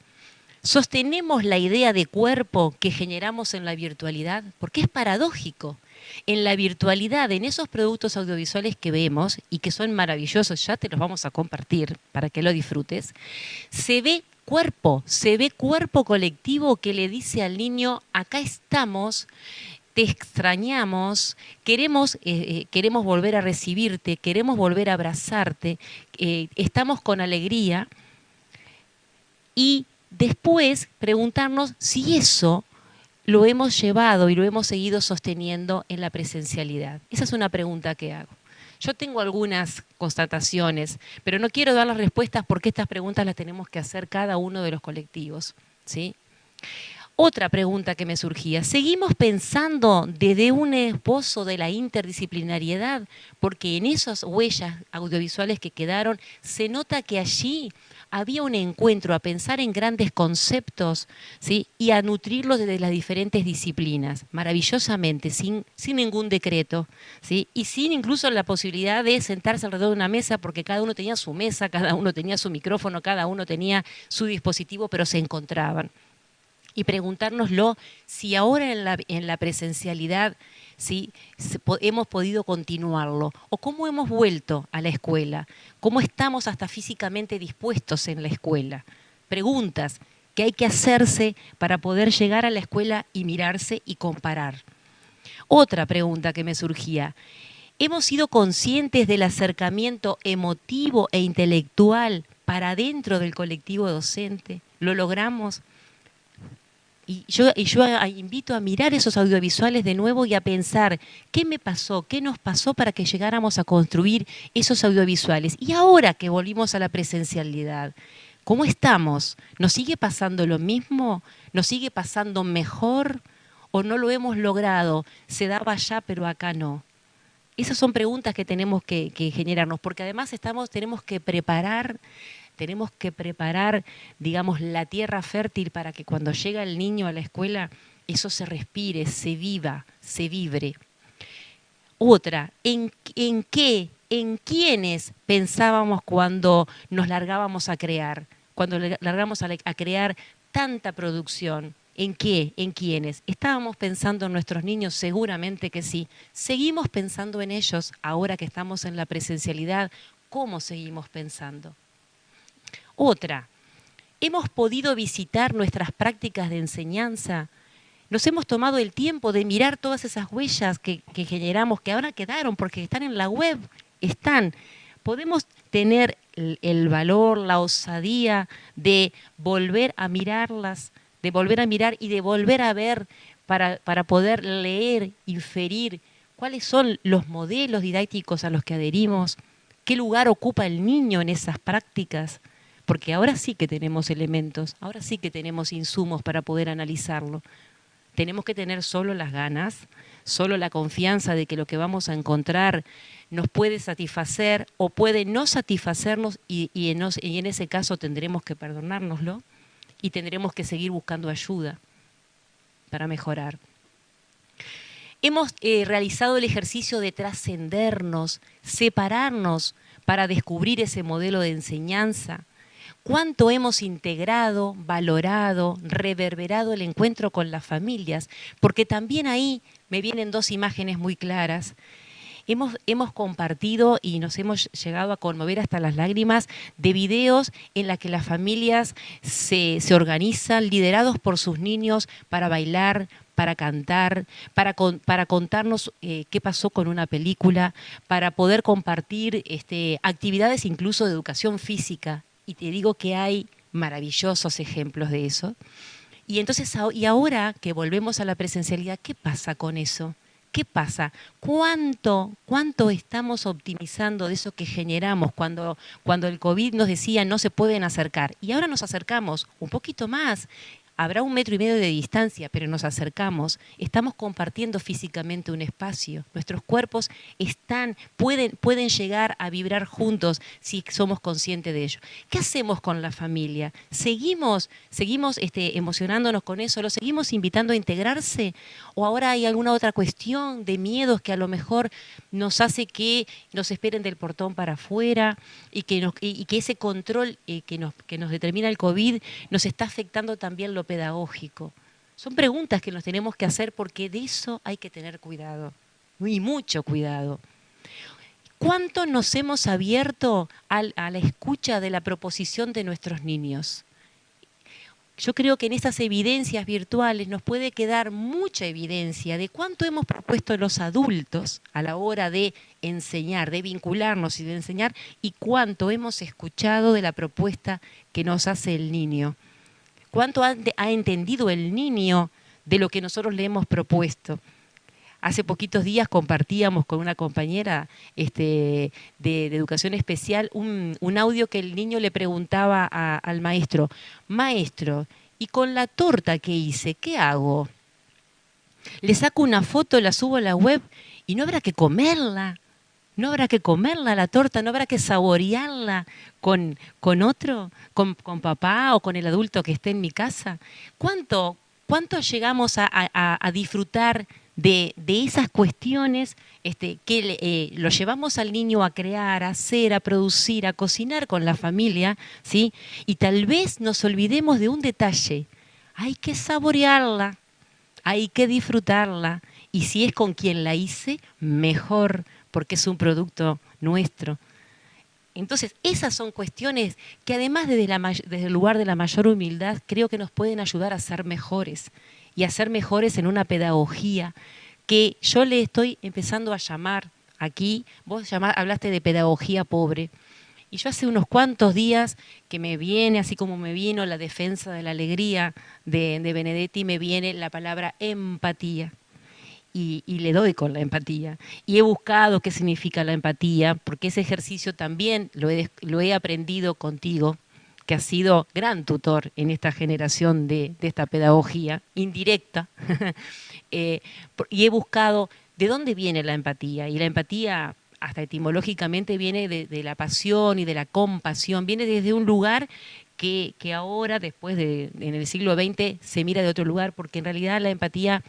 ¿sostenemos la idea de cuerpo que generamos en la virtualidad? Porque es paradójico. En la virtualidad, en esos productos audiovisuales que vemos y que son maravillosos, ya te los vamos a compartir para que lo disfrutes, se ve cuerpo colectivo que le dice al niño, acá estamos, te extrañamos, queremos volver a recibirte, queremos volver a abrazarte, estamos con alegría. Y después preguntarnos si eso lo hemos llevado y lo hemos seguido sosteniendo en la presencialidad. Esa es una pregunta que hago. Yo tengo algunas constataciones, pero no quiero dar las respuestas porque estas preguntas las tenemos que hacer cada uno de los colectivos, ¿sí? Otra pregunta que me surgía, ¿seguimos pensando desde un esbozo de la interdisciplinariedad? Porque en esas huellas audiovisuales que quedaron, se nota que allí había un encuentro a pensar en grandes conceptos, ¿sí? Y a nutrirlos desde las diferentes disciplinas, maravillosamente, sin ningún decreto, ¿sí? Y sin incluso la posibilidad de sentarse alrededor de una mesa, porque cada uno tenía su mesa, cada uno tenía su micrófono, cada uno tenía su dispositivo, pero se encontraban. Y preguntárnoslo si ahora en la presencialidad, ¿sí? Hemos podido continuarlo, o cómo hemos vuelto a la escuela, cómo estamos hasta físicamente dispuestos en la escuela. Preguntas que hay que hacerse para poder llegar a la escuela y mirarse y comparar. Otra pregunta que me surgía, ¿hemos sido conscientes del acercamiento emotivo e intelectual para dentro del colectivo docente? ¿Lo logramos? Y yo invito a mirar esos audiovisuales de nuevo y a pensar, ¿qué me pasó? ¿Qué nos pasó para que llegáramos a construir esos audiovisuales? Y ahora que volvimos a la presencialidad, ¿cómo estamos? ¿Nos sigue pasando lo mismo? ¿Nos sigue pasando mejor? ¿O no lo hemos logrado? Se daba allá, pero acá no. Esas son preguntas que tenemos que generarnos, porque además tenemos que preparar, digamos, la tierra fértil para que cuando llega el niño a la escuela, eso se respire, se viva, se vibre. Otra, ¿en quiénes pensábamos cuando nos largábamos a crear? Cuando largamos a crear tanta producción. ¿En qué? ¿En quiénes? ¿Estábamos pensando en nuestros niños? Seguramente que sí. ¿Seguimos pensando en ellos ahora que estamos en la presencialidad? ¿Cómo seguimos pensando? Otra, ¿hemos podido visitar nuestras prácticas de enseñanza? ¿Nos hemos tomado el tiempo de mirar todas esas huellas que generamos, que ahora quedaron porque están en la web? Están. ¿Podemos tener el valor, la osadía de volver a mirarlas, de volver a mirar y de volver a ver para poder leer, inferir cuáles son los modelos didácticos a los que adherimos? ¿Qué lugar ocupa el niño en esas prácticas? Porque ahora sí que tenemos elementos, ahora sí que tenemos insumos para poder analizarlo. Tenemos que tener solo las ganas, solo la confianza de que lo que vamos a encontrar nos puede satisfacer o puede no satisfacernos y en ese caso tendremos que perdonárnoslo y tendremos que seguir buscando ayuda para mejorar. Hemos realizado el ejercicio de trascendernos, separarnos para descubrir ese modelo de enseñanza. ¿Cuánto hemos integrado, valorado, reverberado el encuentro con las familias? Porque también ahí me vienen dos imágenes muy claras. Hemos compartido y nos hemos llegado a conmover hasta las lágrimas de videos en los que las familias se organizan, liderados por sus niños, para bailar, para cantar, para contarnos qué pasó con una película, para poder compartir actividades incluso de educación física. Y te digo que hay maravillosos ejemplos de eso. Y entonces, y ahora que volvemos a la presencialidad, ¿qué pasa con eso? ¿Qué pasa? ¿Cuánto estamos optimizando de eso que generamos cuando el COVID nos decía no se pueden acercar? Y ahora nos acercamos un poquito más. Habrá 1,5 metros de distancia, pero nos acercamos. Estamos compartiendo físicamente un espacio. Nuestros cuerpos pueden llegar a vibrar juntos si somos conscientes de ello. ¿Qué hacemos con la familia? ¿Seguimos emocionándonos con eso? ¿Lo seguimos invitando a integrarse? ¿O ahora hay alguna otra cuestión de miedos que a lo mejor nos hace que nos esperen del portón para afuera y que ese control que nos determina el COVID nos está afectando también lo pedagógico? Son preguntas que nos tenemos que hacer porque de eso hay que tener cuidado, y mucho cuidado. ¿Cuánto nos hemos abierto a la escucha de la proposición de nuestros niños? Yo creo que en estas evidencias virtuales nos puede quedar mucha evidencia de cuánto hemos propuesto los adultos a la hora de enseñar, de vincularnos y de enseñar, y cuánto hemos escuchado de la propuesta que nos hace el niño. ¿Cuánto ha entendido el niño de lo que nosotros le hemos propuesto? Hace poquitos días compartíamos con una compañera de educación especial un audio que el niño le preguntaba al maestro: maestro, ¿y con la torta que hice, qué hago? Le saco una foto, la subo a la web y no habrá que comerla. No habrá que comerla la torta, no habrá que saborearla con otro, con papá o con el adulto que esté en mi casa. ¿Cuánto llegamos a disfrutar de esas cuestiones que lo llevamos al niño a crear, a hacer, a producir, a cocinar con la familia, ¿sí? Y tal vez nos olvidemos de un detalle: hay que saborearla, hay que disfrutarla, y si es con quien la hice, mejor, porque es un producto nuestro. Entonces, esas son cuestiones que además desde el lugar de la mayor humildad creo que nos pueden ayudar a ser mejores, y a ser mejores en una pedagogía que yo le estoy empezando a llamar aquí. Vos hablaste de pedagogía pobre, y yo hace unos cuantos días que me viene, así como me vino la defensa de la alegría de Benedetti, me viene la palabra empatía. Y le doy con la empatía. Y he buscado qué significa la empatía, porque ese ejercicio también lo he aprendido contigo, que has sido gran tutor en esta generación de esta pedagogía indirecta. Y he buscado de dónde viene la empatía. Y la empatía, hasta etimológicamente, viene de la pasión y de la compasión. Viene desde un lugar que ahora, en el siglo XX, se mira de otro lugar, porque en realidad la empatía,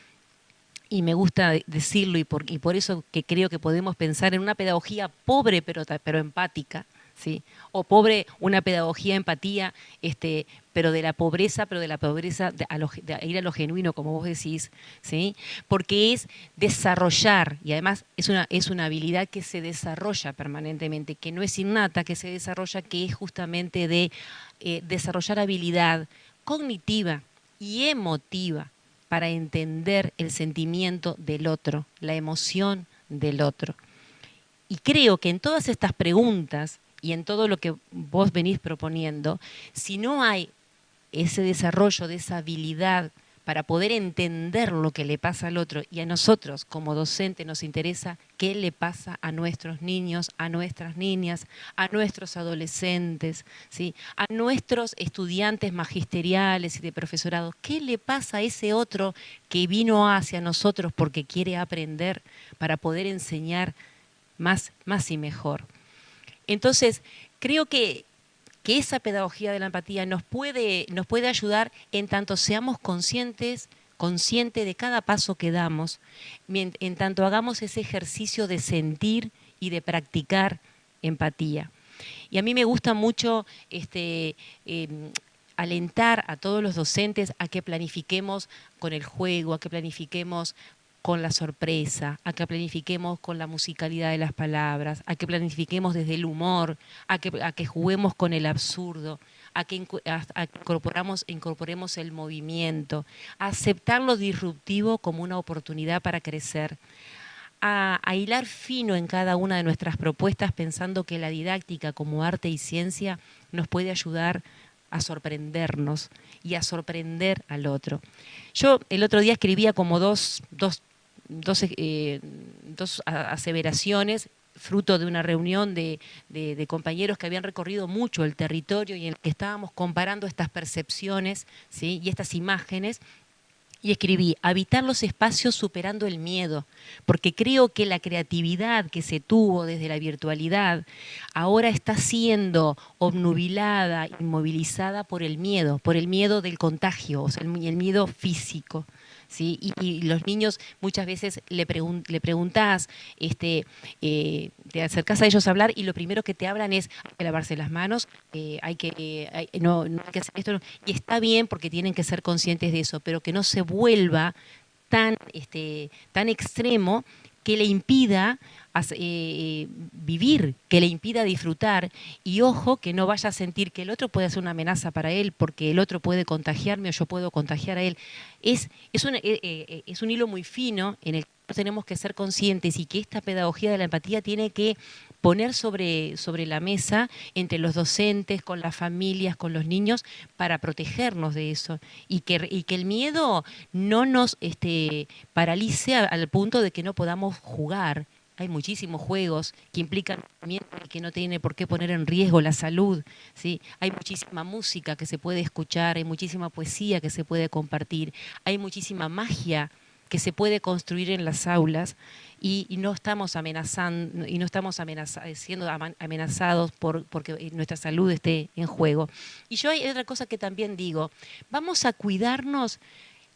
y me gusta decirlo, y por eso que creo que podemos pensar en una pedagogía pobre pero empática, ¿sí? O pobre, una pedagogía empatía, pero de la pobreza de ir a lo genuino, como vos decís, ¿sí? Porque es desarrollar, y además es una habilidad que se desarrolla permanentemente, que no es innata, que se desarrolla, que es justamente de desarrollar habilidad cognitiva y emotiva para entender el sentimiento del otro, la emoción del otro. Y creo que en todas estas preguntas y en todo lo que vos venís proponiendo, si no hay ese desarrollo de esa habilidad para poder entender lo que le pasa al otro, y a nosotros como docentes nos interesa qué le pasa a nuestros niños, a nuestras niñas, a nuestros adolescentes, ¿sí? A nuestros estudiantes magisteriales y de profesorado, qué le pasa a ese otro que vino hacia nosotros porque quiere aprender para poder enseñar más y mejor. Entonces, creo que esa pedagogía de la empatía nos puede ayudar en tanto seamos conscientes de cada paso que damos, en tanto hagamos ese ejercicio de sentir y de practicar empatía. Y a mí me gusta mucho alentar a todos los docentes a que planifiquemos con el juego, a que planifiquemos con la sorpresa, a que planifiquemos con la musicalidad de las palabras, a que planifiquemos desde el humor, a que juguemos con el absurdo, a que incorporemos el movimiento, a aceptar lo disruptivo como una oportunidad para crecer, a hilar fino en cada una de nuestras propuestas, pensando que la didáctica como arte y ciencia nos puede ayudar a sorprendernos y a sorprender al otro. Yo el otro día escribía como dos dos aseveraciones fruto de una reunión de compañeros que habían recorrido mucho el territorio y en el que estábamos comparando estas percepciones, ¿sí?, y estas imágenes. Y escribí, habitar los espacios superando el miedo, porque creo que la creatividad que se tuvo desde la virtualidad ahora está siendo obnubilada, inmovilizada por el miedo del contagio, o sea, el miedo físico. ¿Sí? Y los niños muchas veces le preguntás, te acercás a ellos a hablar y lo primero que te hablan es hay que lavarse las manos, no hay que hacer esto, y está bien porque tienen que ser conscientes de eso, pero que no se vuelva tan, tan extremo que le impida vivir, que le impida disfrutar, y ojo, que no vaya a sentir que el otro puede ser una amenaza para él, porque el otro puede contagiarme o yo puedo contagiar a él. Es un hilo muy fino en el que tenemos que ser conscientes y que esta pedagogía de la empatía tiene que poner sobre la mesa entre los docentes, con las familias, con los niños, para protegernos de eso. Y que el miedo no nos paralice al punto de que no podamos jugar. Hay muchísimos juegos que implican movimiento y que no tiene por qué poner en riesgo la salud, ¿sí? Hay muchísima música que se puede escuchar, hay muchísima poesía que se puede compartir, hay muchísima magia que se puede construir en las aulas y no estamos amenazando y no estamos siendo amenazados porque nuestra salud esté en juego. Y yo hay otra cosa que también digo, vamos a cuidarnos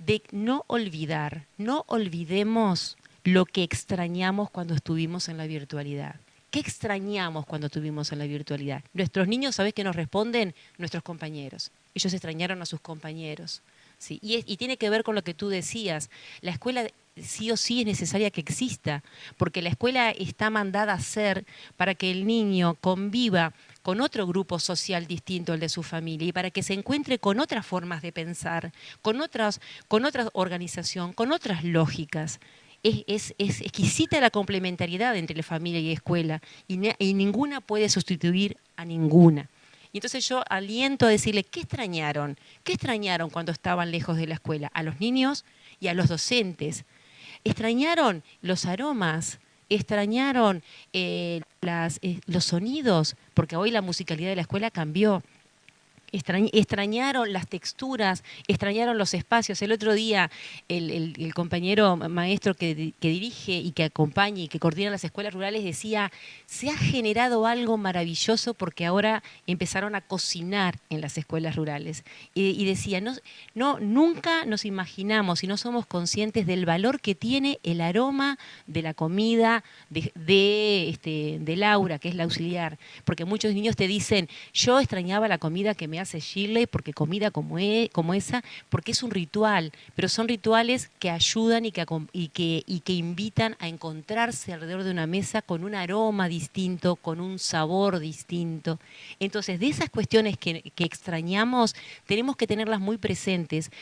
de no olvidar, no olvidemos lo que extrañamos cuando estuvimos en la virtualidad. ¿Qué extrañamos cuando estuvimos en la virtualidad? Nuestros niños, ¿sabés qué nos responden? Nuestros compañeros. Ellos extrañaron a sus compañeros. ¿Sí? Y tiene que ver con lo que tú decías. La escuela sí o sí es necesaria que exista, porque la escuela está mandada a ser para que el niño conviva con otro grupo social distinto al de su familia y para que se encuentre con otras formas de pensar, con otra organización, con otras lógicas. Es exquisita la complementariedad entre la familia y escuela y ninguna puede sustituir a ninguna. Y entonces yo aliento a decirle, ¿qué extrañaron? ¿Qué extrañaron cuando estaban lejos de la escuela? A los niños y a los docentes. Extrañaron los aromas, extrañaron los sonidos, porque hoy la musicalidad de la escuela cambió. Extrañaron las texturas, extrañaron los espacios. El otro día el compañero maestro que dirige y que acompaña y que coordina las escuelas rurales decía, se ha generado algo maravilloso porque ahora empezaron a cocinar en las escuelas rurales. Y decía, nunca nos imaginamos y no somos conscientes del valor que tiene el aroma de la comida de Laura, que es la auxiliar. Porque muchos niños te dicen, yo extrañaba la comida que me hace Shirley porque comida como esa, porque es un ritual, pero son rituales que ayudan y que invitan a encontrarse alrededor de una mesa con un aroma distinto, con un sabor distinto. Entonces, de esas cuestiones que extrañamos, tenemos que tenerlas muy presentes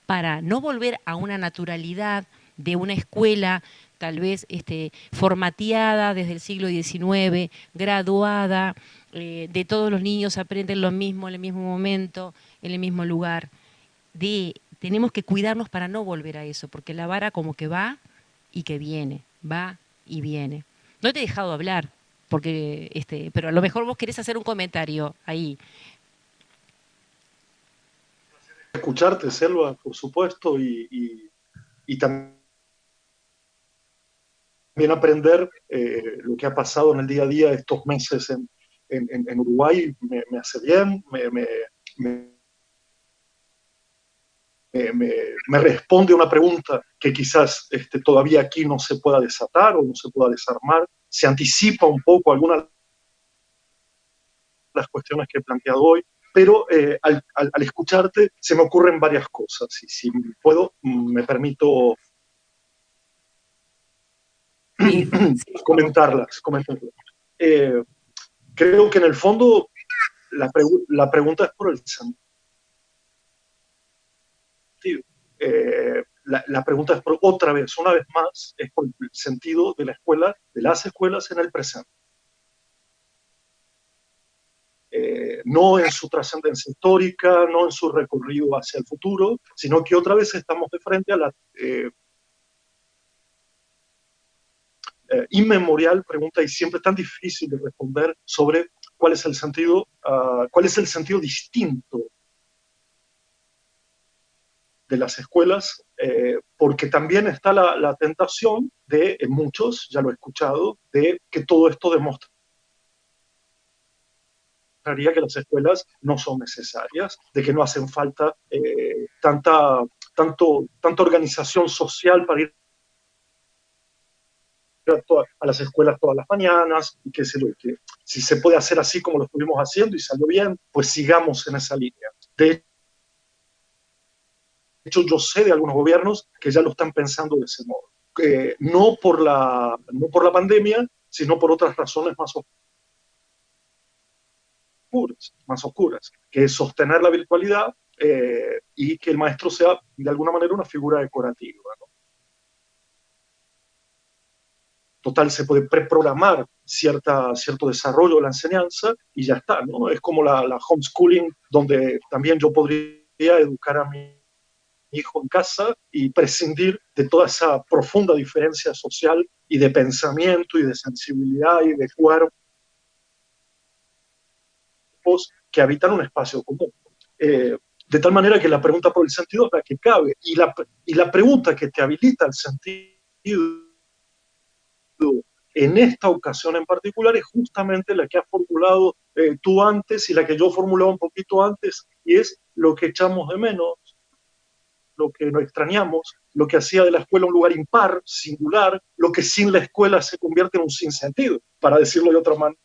para no volver a una naturalidad de una escuela tal vez formateada desde el siglo XIX, graduada, de todos los niños aprenden lo mismo en el mismo momento, en el mismo lugar. Tenemos que cuidarnos para no volver a eso, porque la vara como que va y que viene, va y viene. No te he dejado hablar, pero a lo mejor vos querés hacer un comentario ahí. Escucharte, Selva, por supuesto, y también aprender lo que ha pasado en el día a día estos meses en Uruguay me hace bien, me responde una pregunta que quizás todavía aquí no se pueda desatar o no se pueda desarmar, se anticipa un poco algunas de las cuestiones que he planteado hoy, pero al escucharte se me ocurren varias cosas, y si puedo, me permito comentarlas. Creo que en el fondo la pregunta es por el sentido. La pregunta es una vez más, es por el sentido de la escuela, de las escuelas en el presente. No en su trascendencia histórica, no en su recorrido hacia el futuro, sino que otra vez estamos de frente a inmemorial pregunta y siempre tan difícil de responder sobre cuál es el sentido distinto de las escuelas, porque también está la tentación de, en muchos, ya lo he escuchado, de que todo esto demostraría que las escuelas no son necesarias, de que no hacen falta tanta organización social para ir a las escuelas todas las mañanas, y que si se puede hacer así como lo estuvimos haciendo y salió bien, pues sigamos en esa línea. De hecho, yo sé de algunos gobiernos que ya lo están pensando de ese modo. No por la pandemia, sino por otras razones más oscuras, que es sostener la virtualidad y que el maestro sea, de alguna manera, una figura decorativa, ¿no? Total, se puede preprogramar cierto desarrollo de la enseñanza y ya está, ¿no? Es como la homeschooling, donde también yo podría educar a mi hijo en casa y prescindir de toda esa profunda diferencia social y de pensamiento y de sensibilidad y de cuerpos que habitan un espacio común. De tal manera que la pregunta por el sentido es la que cabe, y la pregunta que te habilita el sentido en esta ocasión en particular es justamente la que has formulado tú antes y la que yo formulaba un poquito antes, y es lo que echamos de menos, lo que nos extrañamos, lo que hacía de la escuela un lugar impar, singular, lo que sin la escuela se convierte en un sinsentido, para decirlo de otra manera,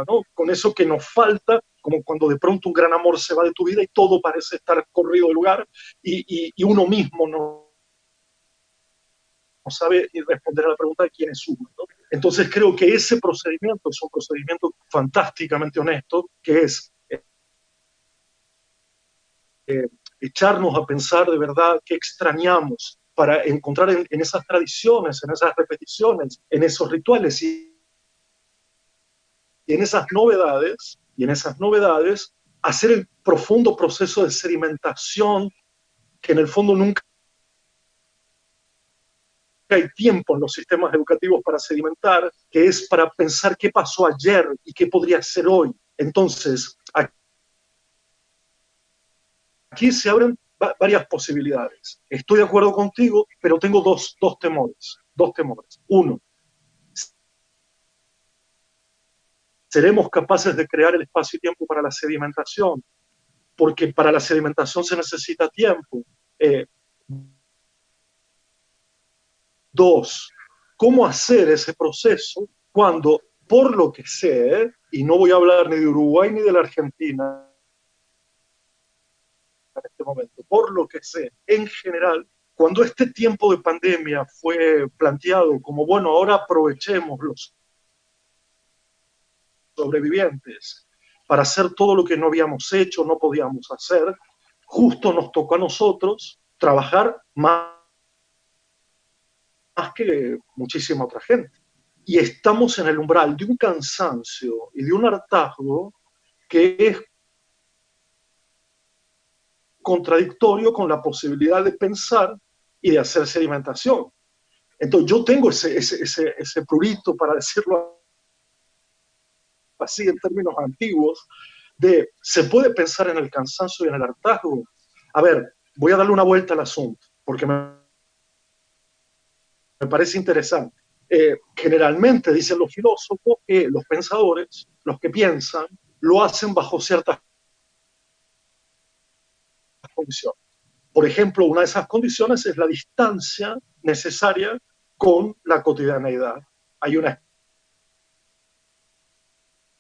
¿no? Con eso que nos falta, como cuando de pronto un gran amor se va de tu vida y todo parece estar corrido de lugar, y uno mismo no sabe ni responder a la pregunta de quién es uno, ¿no? Entonces creo que ese procedimiento es un procedimiento fantásticamente honesto, que es echarnos a pensar de verdad qué extrañamos para encontrar en esas tradiciones, en esas repeticiones, en esos rituales y en esas novedades, hacer el profundo proceso de sedimentación que en el fondo nunca hay tiempo en los sistemas educativos para sedimentar, que es para pensar qué pasó ayer y qué podría ser hoy. Entonces, aquí se abren varias posibilidades. Estoy de acuerdo contigo, pero tengo dos temores. Uno, ¿seremos capaces de crear el espacio y tiempo para la sedimentación? Porque para la sedimentación se necesita tiempo. Dos, ¿cómo hacer ese proceso cuando, por lo que sé, y no voy a hablar ni de Uruguay ni de la Argentina en este momento, por lo que sé, en general, cuando este tiempo de pandemia fue planteado como, bueno, ahora aprovechemos los sobrevivientes para hacer todo lo que no habíamos hecho, no podíamos hacer, justo nos tocó a nosotros trabajar más que muchísima otra gente. Y estamos en el umbral de un cansancio y de un hartazgo que es contradictorio con la posibilidad de pensar y de hacer sedimentación. Entonces yo tengo ese prurito, para decirlo así en términos antiguos, de se puede pensar en el cansancio y en el hartazgo. A ver, voy a darle una vuelta al asunto, porque me parece interesante. Generalmente dicen los filósofos que los pensadores, los que piensan, lo hacen bajo ciertas condiciones. Por ejemplo, una de esas condiciones es la distancia necesaria con la cotidianeidad. Hay una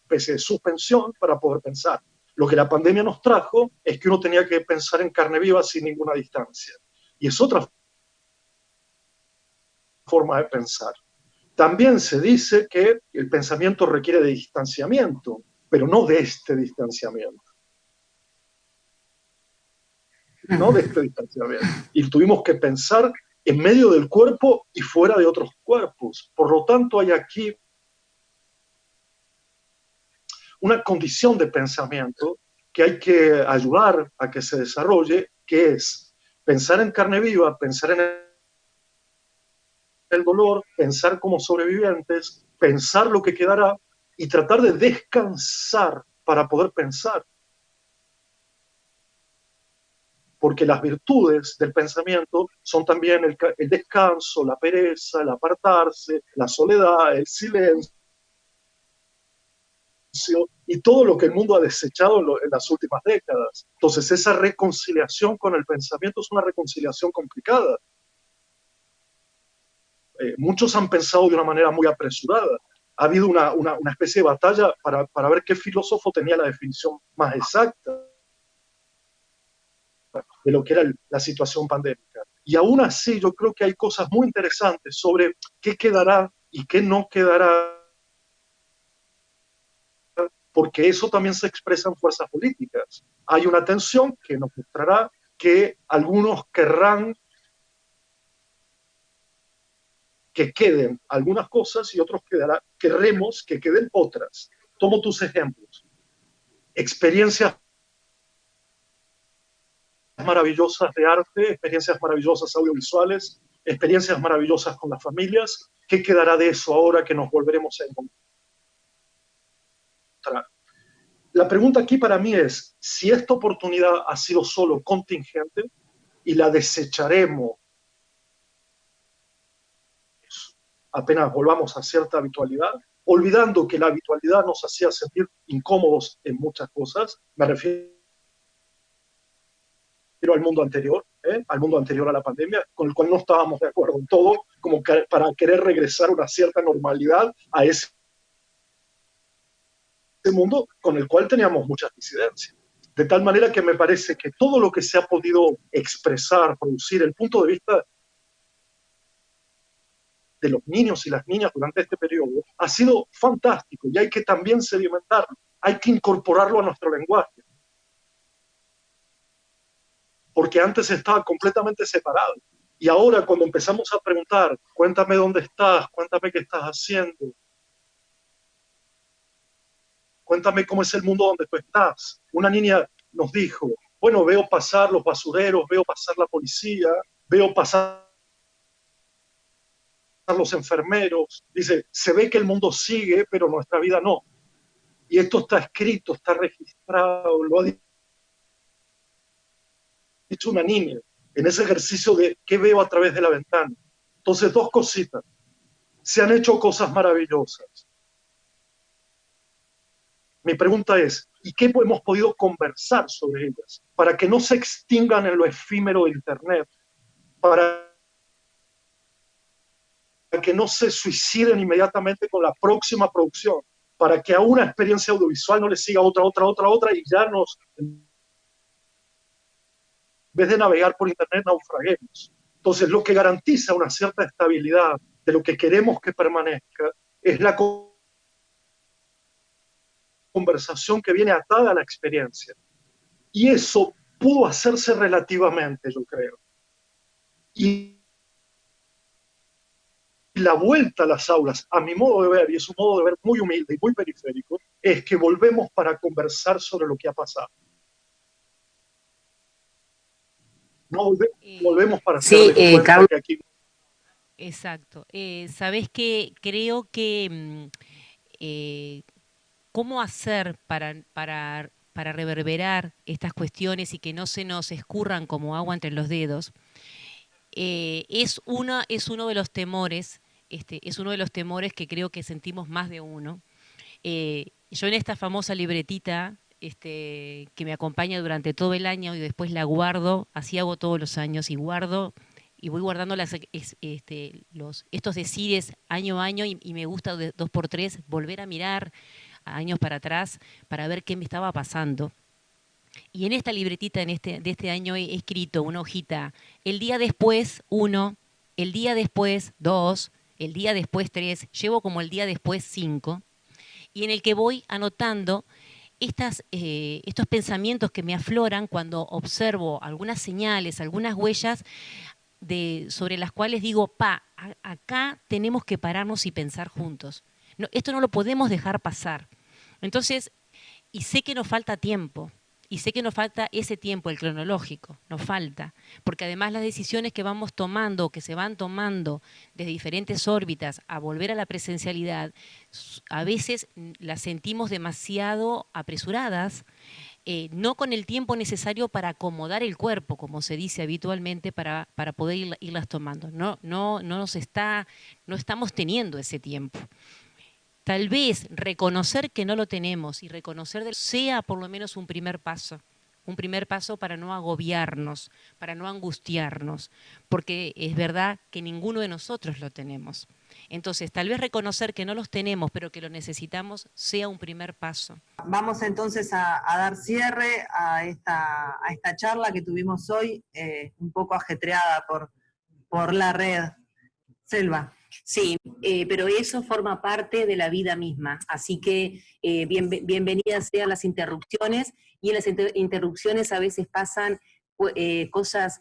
especie de suspensión para poder pensar. Lo que la pandemia nos trajo es que uno tenía que pensar en carne viva sin ninguna distancia. Y es otra forma de pensar. También se dice que el pensamiento requiere de distanciamiento, pero no de este distanciamiento. No de este distanciamiento. Y tuvimos que pensar en medio del cuerpo y fuera de otros cuerpos. Por lo tanto, hay aquí una condición de pensamiento que hay que ayudar a que se desarrolle, que es pensar en carne viva, pensar en el dolor, pensar como sobrevivientes, pensar lo que quedará y tratar de descansar para poder pensar. Porque las virtudes del pensamiento son también el descanso, la pereza, el apartarse, la soledad, el silencio y todo lo que el mundo ha desechado en las últimas décadas. Entonces, esa reconciliación con el pensamiento es una reconciliación complicada. Muchos han pensado de una manera muy apresurada. Ha habido una especie de batalla para ver qué filósofo tenía la definición más exacta de lo que era la situación pandémica. Y aún así yo creo que hay cosas muy interesantes sobre qué quedará y qué no quedará, porque eso también se expresa en fuerzas políticas. Hay una tensión que nos mostrará que algunos querrán que queden algunas cosas y otros querremos que queden otras. Tomo tus ejemplos. Experiencias maravillosas de arte, experiencias maravillosas audiovisuales, experiencias maravillosas con las familias. ¿Qué quedará de eso ahora que nos volveremos a encontrar? La pregunta aquí para mí es, si esta oportunidad ha sido solo contingente y la desecharemos apenas volvamos a cierta habitualidad, olvidando que la habitualidad nos hacía sentir incómodos en muchas cosas, me refiero al mundo anterior a la pandemia, con el cual no estábamos de acuerdo en todo, como para querer regresar a una cierta normalidad a ese mundo con el cual teníamos muchas disidencias. De tal manera que me parece que todo lo que se ha podido expresar, producir, el punto de vista de los niños y las niñas durante este periodo ha sido fantástico y hay que también sedimentarlo, hay que incorporarlo a nuestro lenguaje, porque antes estaba completamente separado. Y ahora cuando empezamos a preguntar, cuéntame dónde estás, cuéntame qué estás haciendo, cuéntame cómo es el mundo donde tú estás. Una niña nos dijo, bueno, veo pasar los basureros, veo pasar la policía, veo pasar los enfermeros. Dice, se ve que el mundo sigue, pero nuestra vida no. Y esto está escrito, está registrado, lo ha dicho una niña en ese ejercicio de qué veo a través de la ventana. Entonces, dos cositas. Se han hecho cosas maravillosas. Mi pregunta es, ¿y qué hemos podido conversar sobre ellas? Para que no se extingan en lo efímero de Internet, para que no se suiciden inmediatamente con la próxima producción, para que a una experiencia audiovisual no le siga otra, y ya nos, en vez de navegar por Internet, naufraguemos. Entonces, lo que garantiza una cierta estabilidad de lo que queremos que permanezca es la conversación que viene atada a la experiencia. Y eso pudo hacerse relativamente, yo creo. Y la vuelta a las aulas, a mi modo de ver, y es un modo de ver muy humilde y muy periférico, es que volvemos para conversar sobre lo que ha pasado. No volvemos para hacer de cuenta que aquí... Exacto. ¿Sabés qué? Creo que cómo hacer para reverberar estas cuestiones y que no se nos escurran como agua entre los dedos, es uno de los temores, es uno de los temores que creo que sentimos más de uno. Yo en esta famosa libretita que me acompaña durante todo el año y después la guardo, así hago todos los años y guardo y voy guardando estos decires año a año y me gusta de 2 por 3 volver a mirar años para atrás para ver qué me estaba pasando. Y en esta libretita de este año he escrito una hojita, el día después 1, el día después 2, el día después 3, llevo como el día después 5, y en el que voy anotando estos pensamientos que me afloran cuando observo algunas señales, algunas huellas sobre las cuales digo, acá tenemos que pararnos y pensar juntos. No, esto no lo podemos dejar pasar. Entonces, y sé que nos falta tiempo. Y sé que nos falta ese tiempo, el cronológico, nos falta, porque además las decisiones que vamos tomando, que se van tomando desde diferentes órbitas a volver a la presencialidad, a veces las sentimos demasiado apresuradas, no con el tiempo necesario para acomodar el cuerpo, como se dice habitualmente, para poder irlas tomando. No estamos teniendo ese tiempo. Tal vez reconocer que no lo tenemos y reconocer sea por lo menos un primer paso para no agobiarnos, para no angustiarnos, porque es verdad que ninguno de nosotros lo tenemos. Entonces, tal vez reconocer que no los tenemos, pero que lo necesitamos, sea un primer paso. Vamos entonces a dar cierre a esta charla que tuvimos hoy, un poco ajetreada por la red. Selva. Sí, pero eso forma parte de la vida misma, así que bienvenidas sean las interrupciones, y en las interrupciones a veces pasan cosas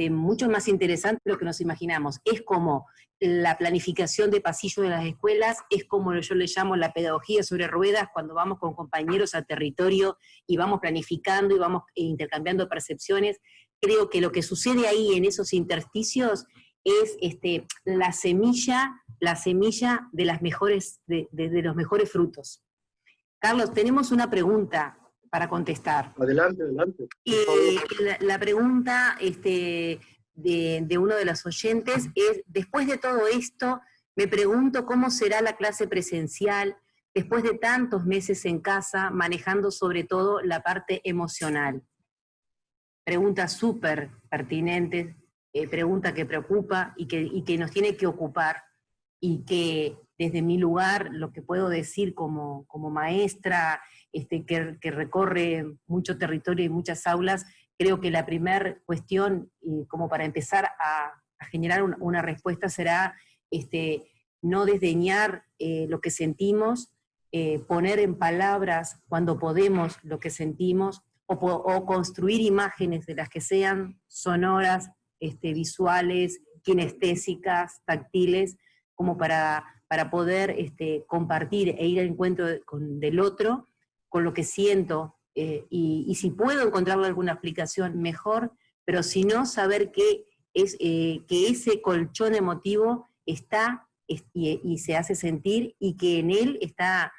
mucho más interesantes de lo que nos imaginamos. Es como la planificación de pasillos de las escuelas, es como yo le llamo la pedagogía sobre ruedas, cuando vamos con compañeros a territorio y vamos planificando y vamos intercambiando percepciones. Creo que lo que sucede ahí en esos intersticios es la semilla de las mejores, de los mejores frutos. Carlos, tenemos una pregunta para contestar. Adelante, adelante. La pregunta de uno de los oyentes es: después de todo esto, me pregunto cómo será la clase presencial después de tantos meses en casa, manejando sobre todo la parte emocional. Pregunta súper pertinente. Pregunta que preocupa y que nos tiene que ocupar, y que desde mi lugar, lo que puedo decir como maestra que recorre mucho territorio y muchas aulas, creo que la primera cuestión, como para empezar a generar una respuesta, será no desdeñar lo que sentimos, poner en palabras cuando podemos lo que sentimos, o construir imágenes de las que sean sonoras, visuales, kinestésicas, táctiles, como para poder compartir e ir al encuentro del otro con lo que siento, y si puedo encontrarle alguna explicación, mejor, pero si no, saber que ese colchón emotivo está y se hace sentir, y que en él están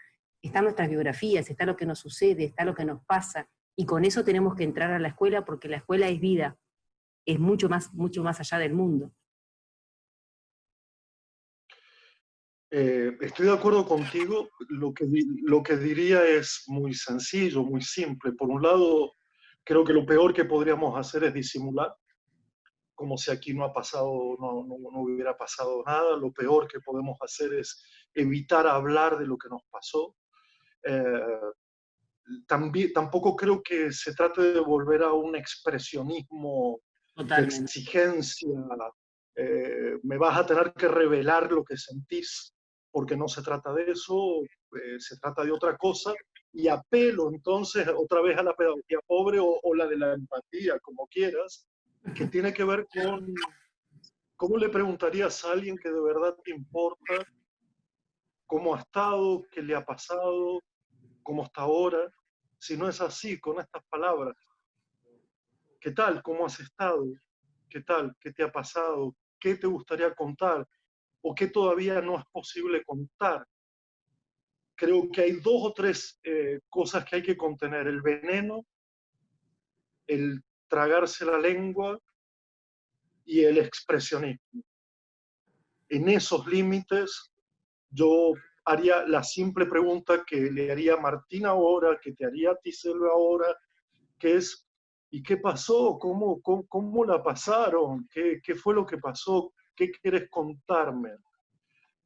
nuestras biografías, está lo que nos sucede, está lo que nos pasa, y con eso tenemos que entrar a la escuela, porque la escuela es vida, es mucho más allá del mundo. Estoy de acuerdo contigo. Lo que diría es muy sencillo, muy simple. Por un lado, creo que lo peor que podríamos hacer es disimular, como si aquí no hubiera pasado nada. Lo peor que podemos hacer es evitar hablar de lo que nos pasó. Tampoco creo que se trate de volver a un expresionismo Totalmente. de exigencia. Me vas a tener que revelar lo que sentís, porque no se trata de eso, se trata de otra cosa, y apelo entonces otra vez a la pedagogía pobre o la de la empatía, como quieras, que tiene que ver con cómo le preguntarías a alguien que de verdad te importa cómo ha estado, qué le ha pasado, cómo está ahora. Si no es así, con estas palabras: ¿qué tal? ¿Cómo has estado? ¿Qué tal? ¿Qué te ha pasado? ¿Qué te gustaría contar? ¿O qué todavía no es posible contar? Creo que hay dos o tres cosas que hay que contener: el veneno, el tragarse la lengua y el expresionismo. En esos límites, yo haría la simple pregunta que le haría a Martín ahora, que te haría a ti, Silvia, ahora, que es: ¿y qué pasó? ¿Cómo la pasaron? ¿Qué fue lo que pasó? ¿Qué quieres contarme?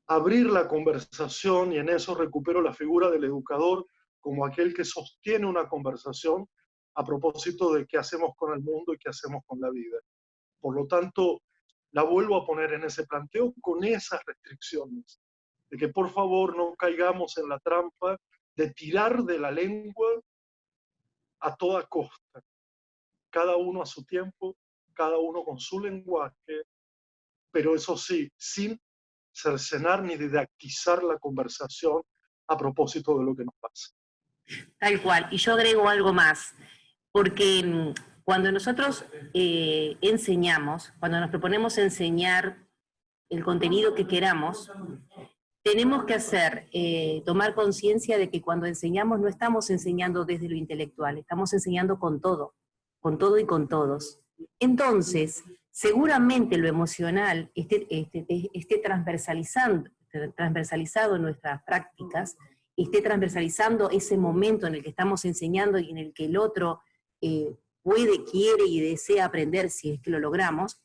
Abrir la conversación, y en eso recupero la figura del educador como aquel que sostiene una conversación a propósito de qué hacemos con el mundo y qué hacemos con la vida. Por lo tanto, la vuelvo a poner en ese planteo con esas restricciones, de que por favor no caigamos en la trampa de tirar de la lengua a toda costa, cada uno a su tiempo, cada uno con su lenguaje, pero eso sí, sin cercenar ni didactizar la conversación a propósito de lo que nos pasa. Tal cual. Y yo agrego algo más. porque cuando nosotros enseñamos, cuando nos proponemos enseñar el contenido que queramos, tenemos que tomar conciencia de que cuando enseñamos no estamos enseñando desde lo intelectual, estamos enseñando con todo y con todos. Entonces, seguramente lo emocional esté transversalizado en nuestras prácticas, esté transversalizando ese momento en el que estamos enseñando y en el que el otro puede, quiere y desea aprender si es que lo logramos,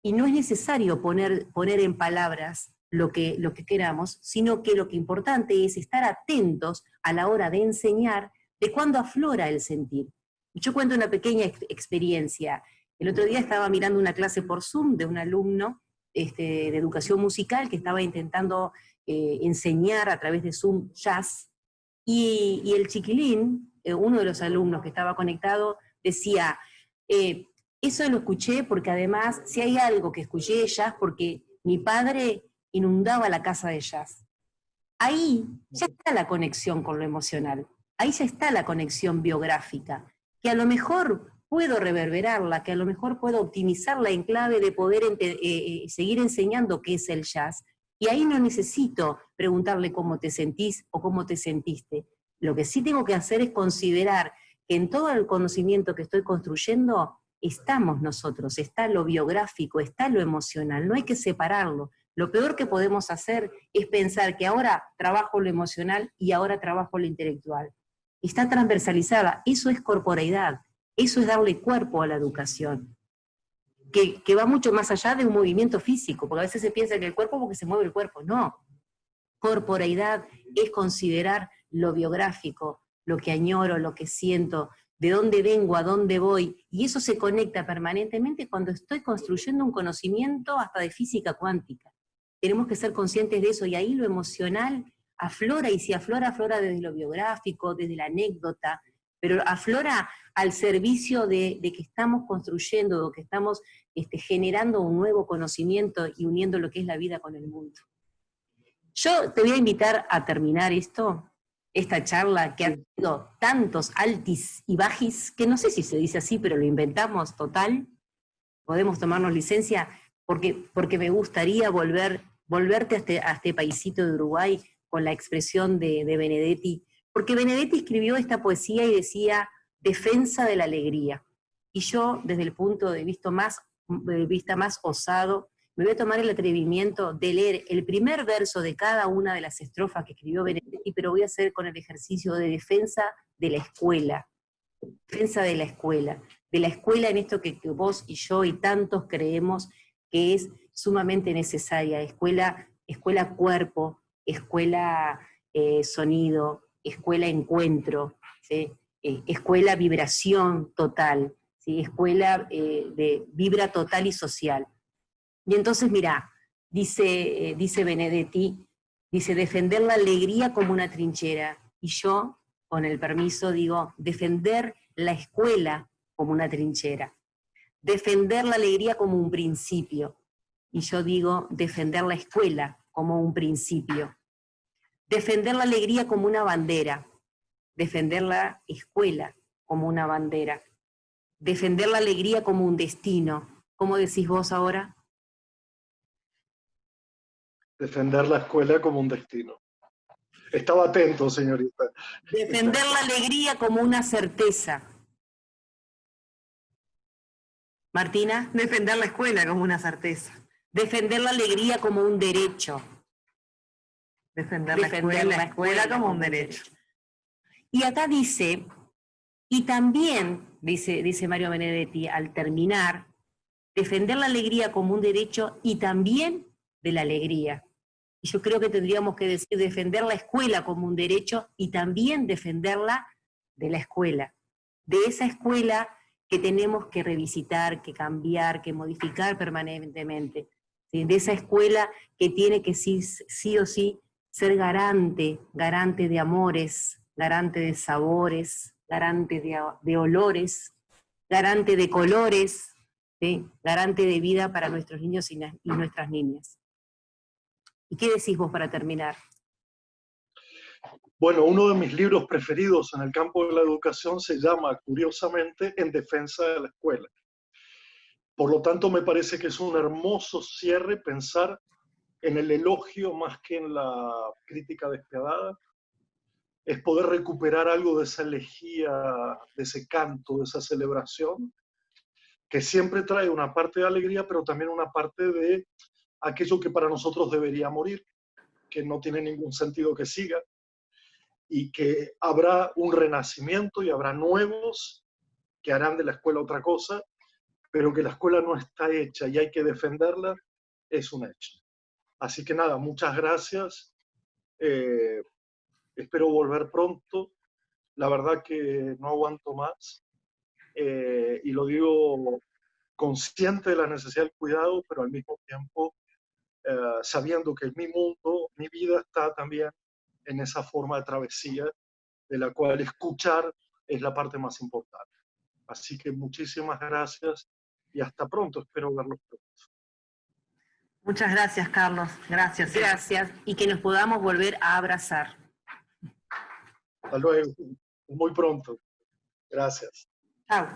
y no es necesario poner en palabras lo que queramos, sino que lo que importante es estar atentos a la hora de enseñar de cuándo aflora el sentir. Yo cuento una pequeña experiencia. El otro día estaba mirando una clase por Zoom de un alumno de educación musical que estaba intentando enseñar a través de Zoom jazz, y el chiquilín, uno de los alumnos que estaba conectado, decía, eso lo escuché porque además, si hay algo que escuché de jazz, porque mi padre inundaba la casa de jazz. Ahí ya está la conexión con lo emocional, ahí ya está la conexión biográfica, que a lo mejor puedo reverberarla, que a lo mejor puedo optimizarla en clave de poder seguir enseñando qué es el jazz, y ahí no necesito preguntarle cómo te sentís o cómo te sentiste. Lo que sí tengo que hacer es considerar que en todo el conocimiento que estoy construyendo estamos nosotros, está lo biográfico, está lo emocional, no hay que separarlo. Lo peor que podemos hacer es pensar que ahora trabajo lo emocional y ahora trabajo lo intelectual. Está transversalizada, eso es corporeidad, eso es darle cuerpo a la educación, que va mucho más allá de un movimiento físico, porque a veces se piensa que el cuerpo porque se mueve el cuerpo, no. Corporeidad es considerar lo biográfico, lo que añoro, lo que siento, de dónde vengo, a dónde voy, y eso se conecta permanentemente cuando estoy construyendo un conocimiento hasta de física cuántica. Tenemos que ser conscientes de eso, y ahí lo emocional aflora, y si aflora, aflora desde lo biográfico, desde la anécdota, pero aflora al servicio de que estamos construyendo, que estamos generando un nuevo conocimiento y uniendo lo que es la vida con el mundo. Yo te voy a invitar a terminar esta charla que ha tenido tantos altis y bajis, que no sé si se dice así, pero lo inventamos total, podemos tomarnos licencia, porque me gustaría volverte a este paisito de Uruguay con la expresión de Benedetti, porque Benedetti escribió esta poesía y decía, defensa de la alegría. Y yo, desde el punto de vista más osado, me voy a tomar el atrevimiento de leer el primer verso de cada una de las estrofas que escribió Benedetti, pero voy a hacer con el ejercicio de defensa de la escuela. Defensa de la escuela en esto que vos y yo y tantos creemos que es sumamente necesaria. Escuela cuerpo, escuela sonido, escuela encuentro, ¿sí? Escuela vibración total, ¿sí? Escuela de vibra total y social. Y entonces, mirá, dice Benedetti, dice, defender la alegría como una trinchera. Y yo, con el permiso, digo, defender la escuela como una trinchera. Defender la alegría como un principio. Y yo digo, defender la escuela como un principio. Defender la alegría como una bandera. Defender la escuela como una bandera. Defender la alegría como un destino. ¿Cómo decís vos ahora? Defender la escuela como un destino. Estaba atento, señorita. Defender la alegría como una certeza. Martina, defender la escuela como una certeza. Defender la alegría como un derecho. Defender la escuela como un derecho. Y acá dice, y también, dice Mario Benedetti, al terminar, defender la alegría como un derecho y también de la alegría. Y yo creo que tendríamos que decir defender la escuela como un derecho y también defenderla de la escuela. De esa escuela que tenemos que revisitar, que cambiar, que modificar permanentemente. ¿Sí? De esa escuela que tiene que sí o sí ser garante de amores, garante de sabores, garante de olores, garante de colores, ¿sí? Garante de vida para nuestros niños y nuestras niñas. ¿Y qué decís vos para terminar? Bueno, uno de mis libros preferidos en el campo de la educación se llama, curiosamente, En defensa de la escuela. Por lo tanto, me parece que es un hermoso cierre pensar en el elogio más que en la crítica despiadada. Es poder recuperar algo de esa elegía, de ese canto, de esa celebración, que siempre trae una parte de alegría, pero también una parte de aquello que para nosotros debería morir, que no tiene ningún sentido que siga, y que habrá un renacimiento y habrá nuevos que harán de la escuela otra cosa, pero que la escuela no está hecha y hay que defenderla, es un hecho. Así que nada, muchas gracias. Espero volver pronto. La verdad que no aguanto más. Y lo digo consciente de la necesidad del cuidado, pero al mismo tiempo sabiendo que mi mundo, mi vida está también en esa forma de travesía, de la cual escuchar es la parte más importante. Así que muchísimas gracias y hasta pronto, espero verlos pronto. Muchas gracias, Carlos. Gracias. Gracias. Y que nos podamos volver a abrazar. Hasta luego, muy pronto. Gracias. Chao.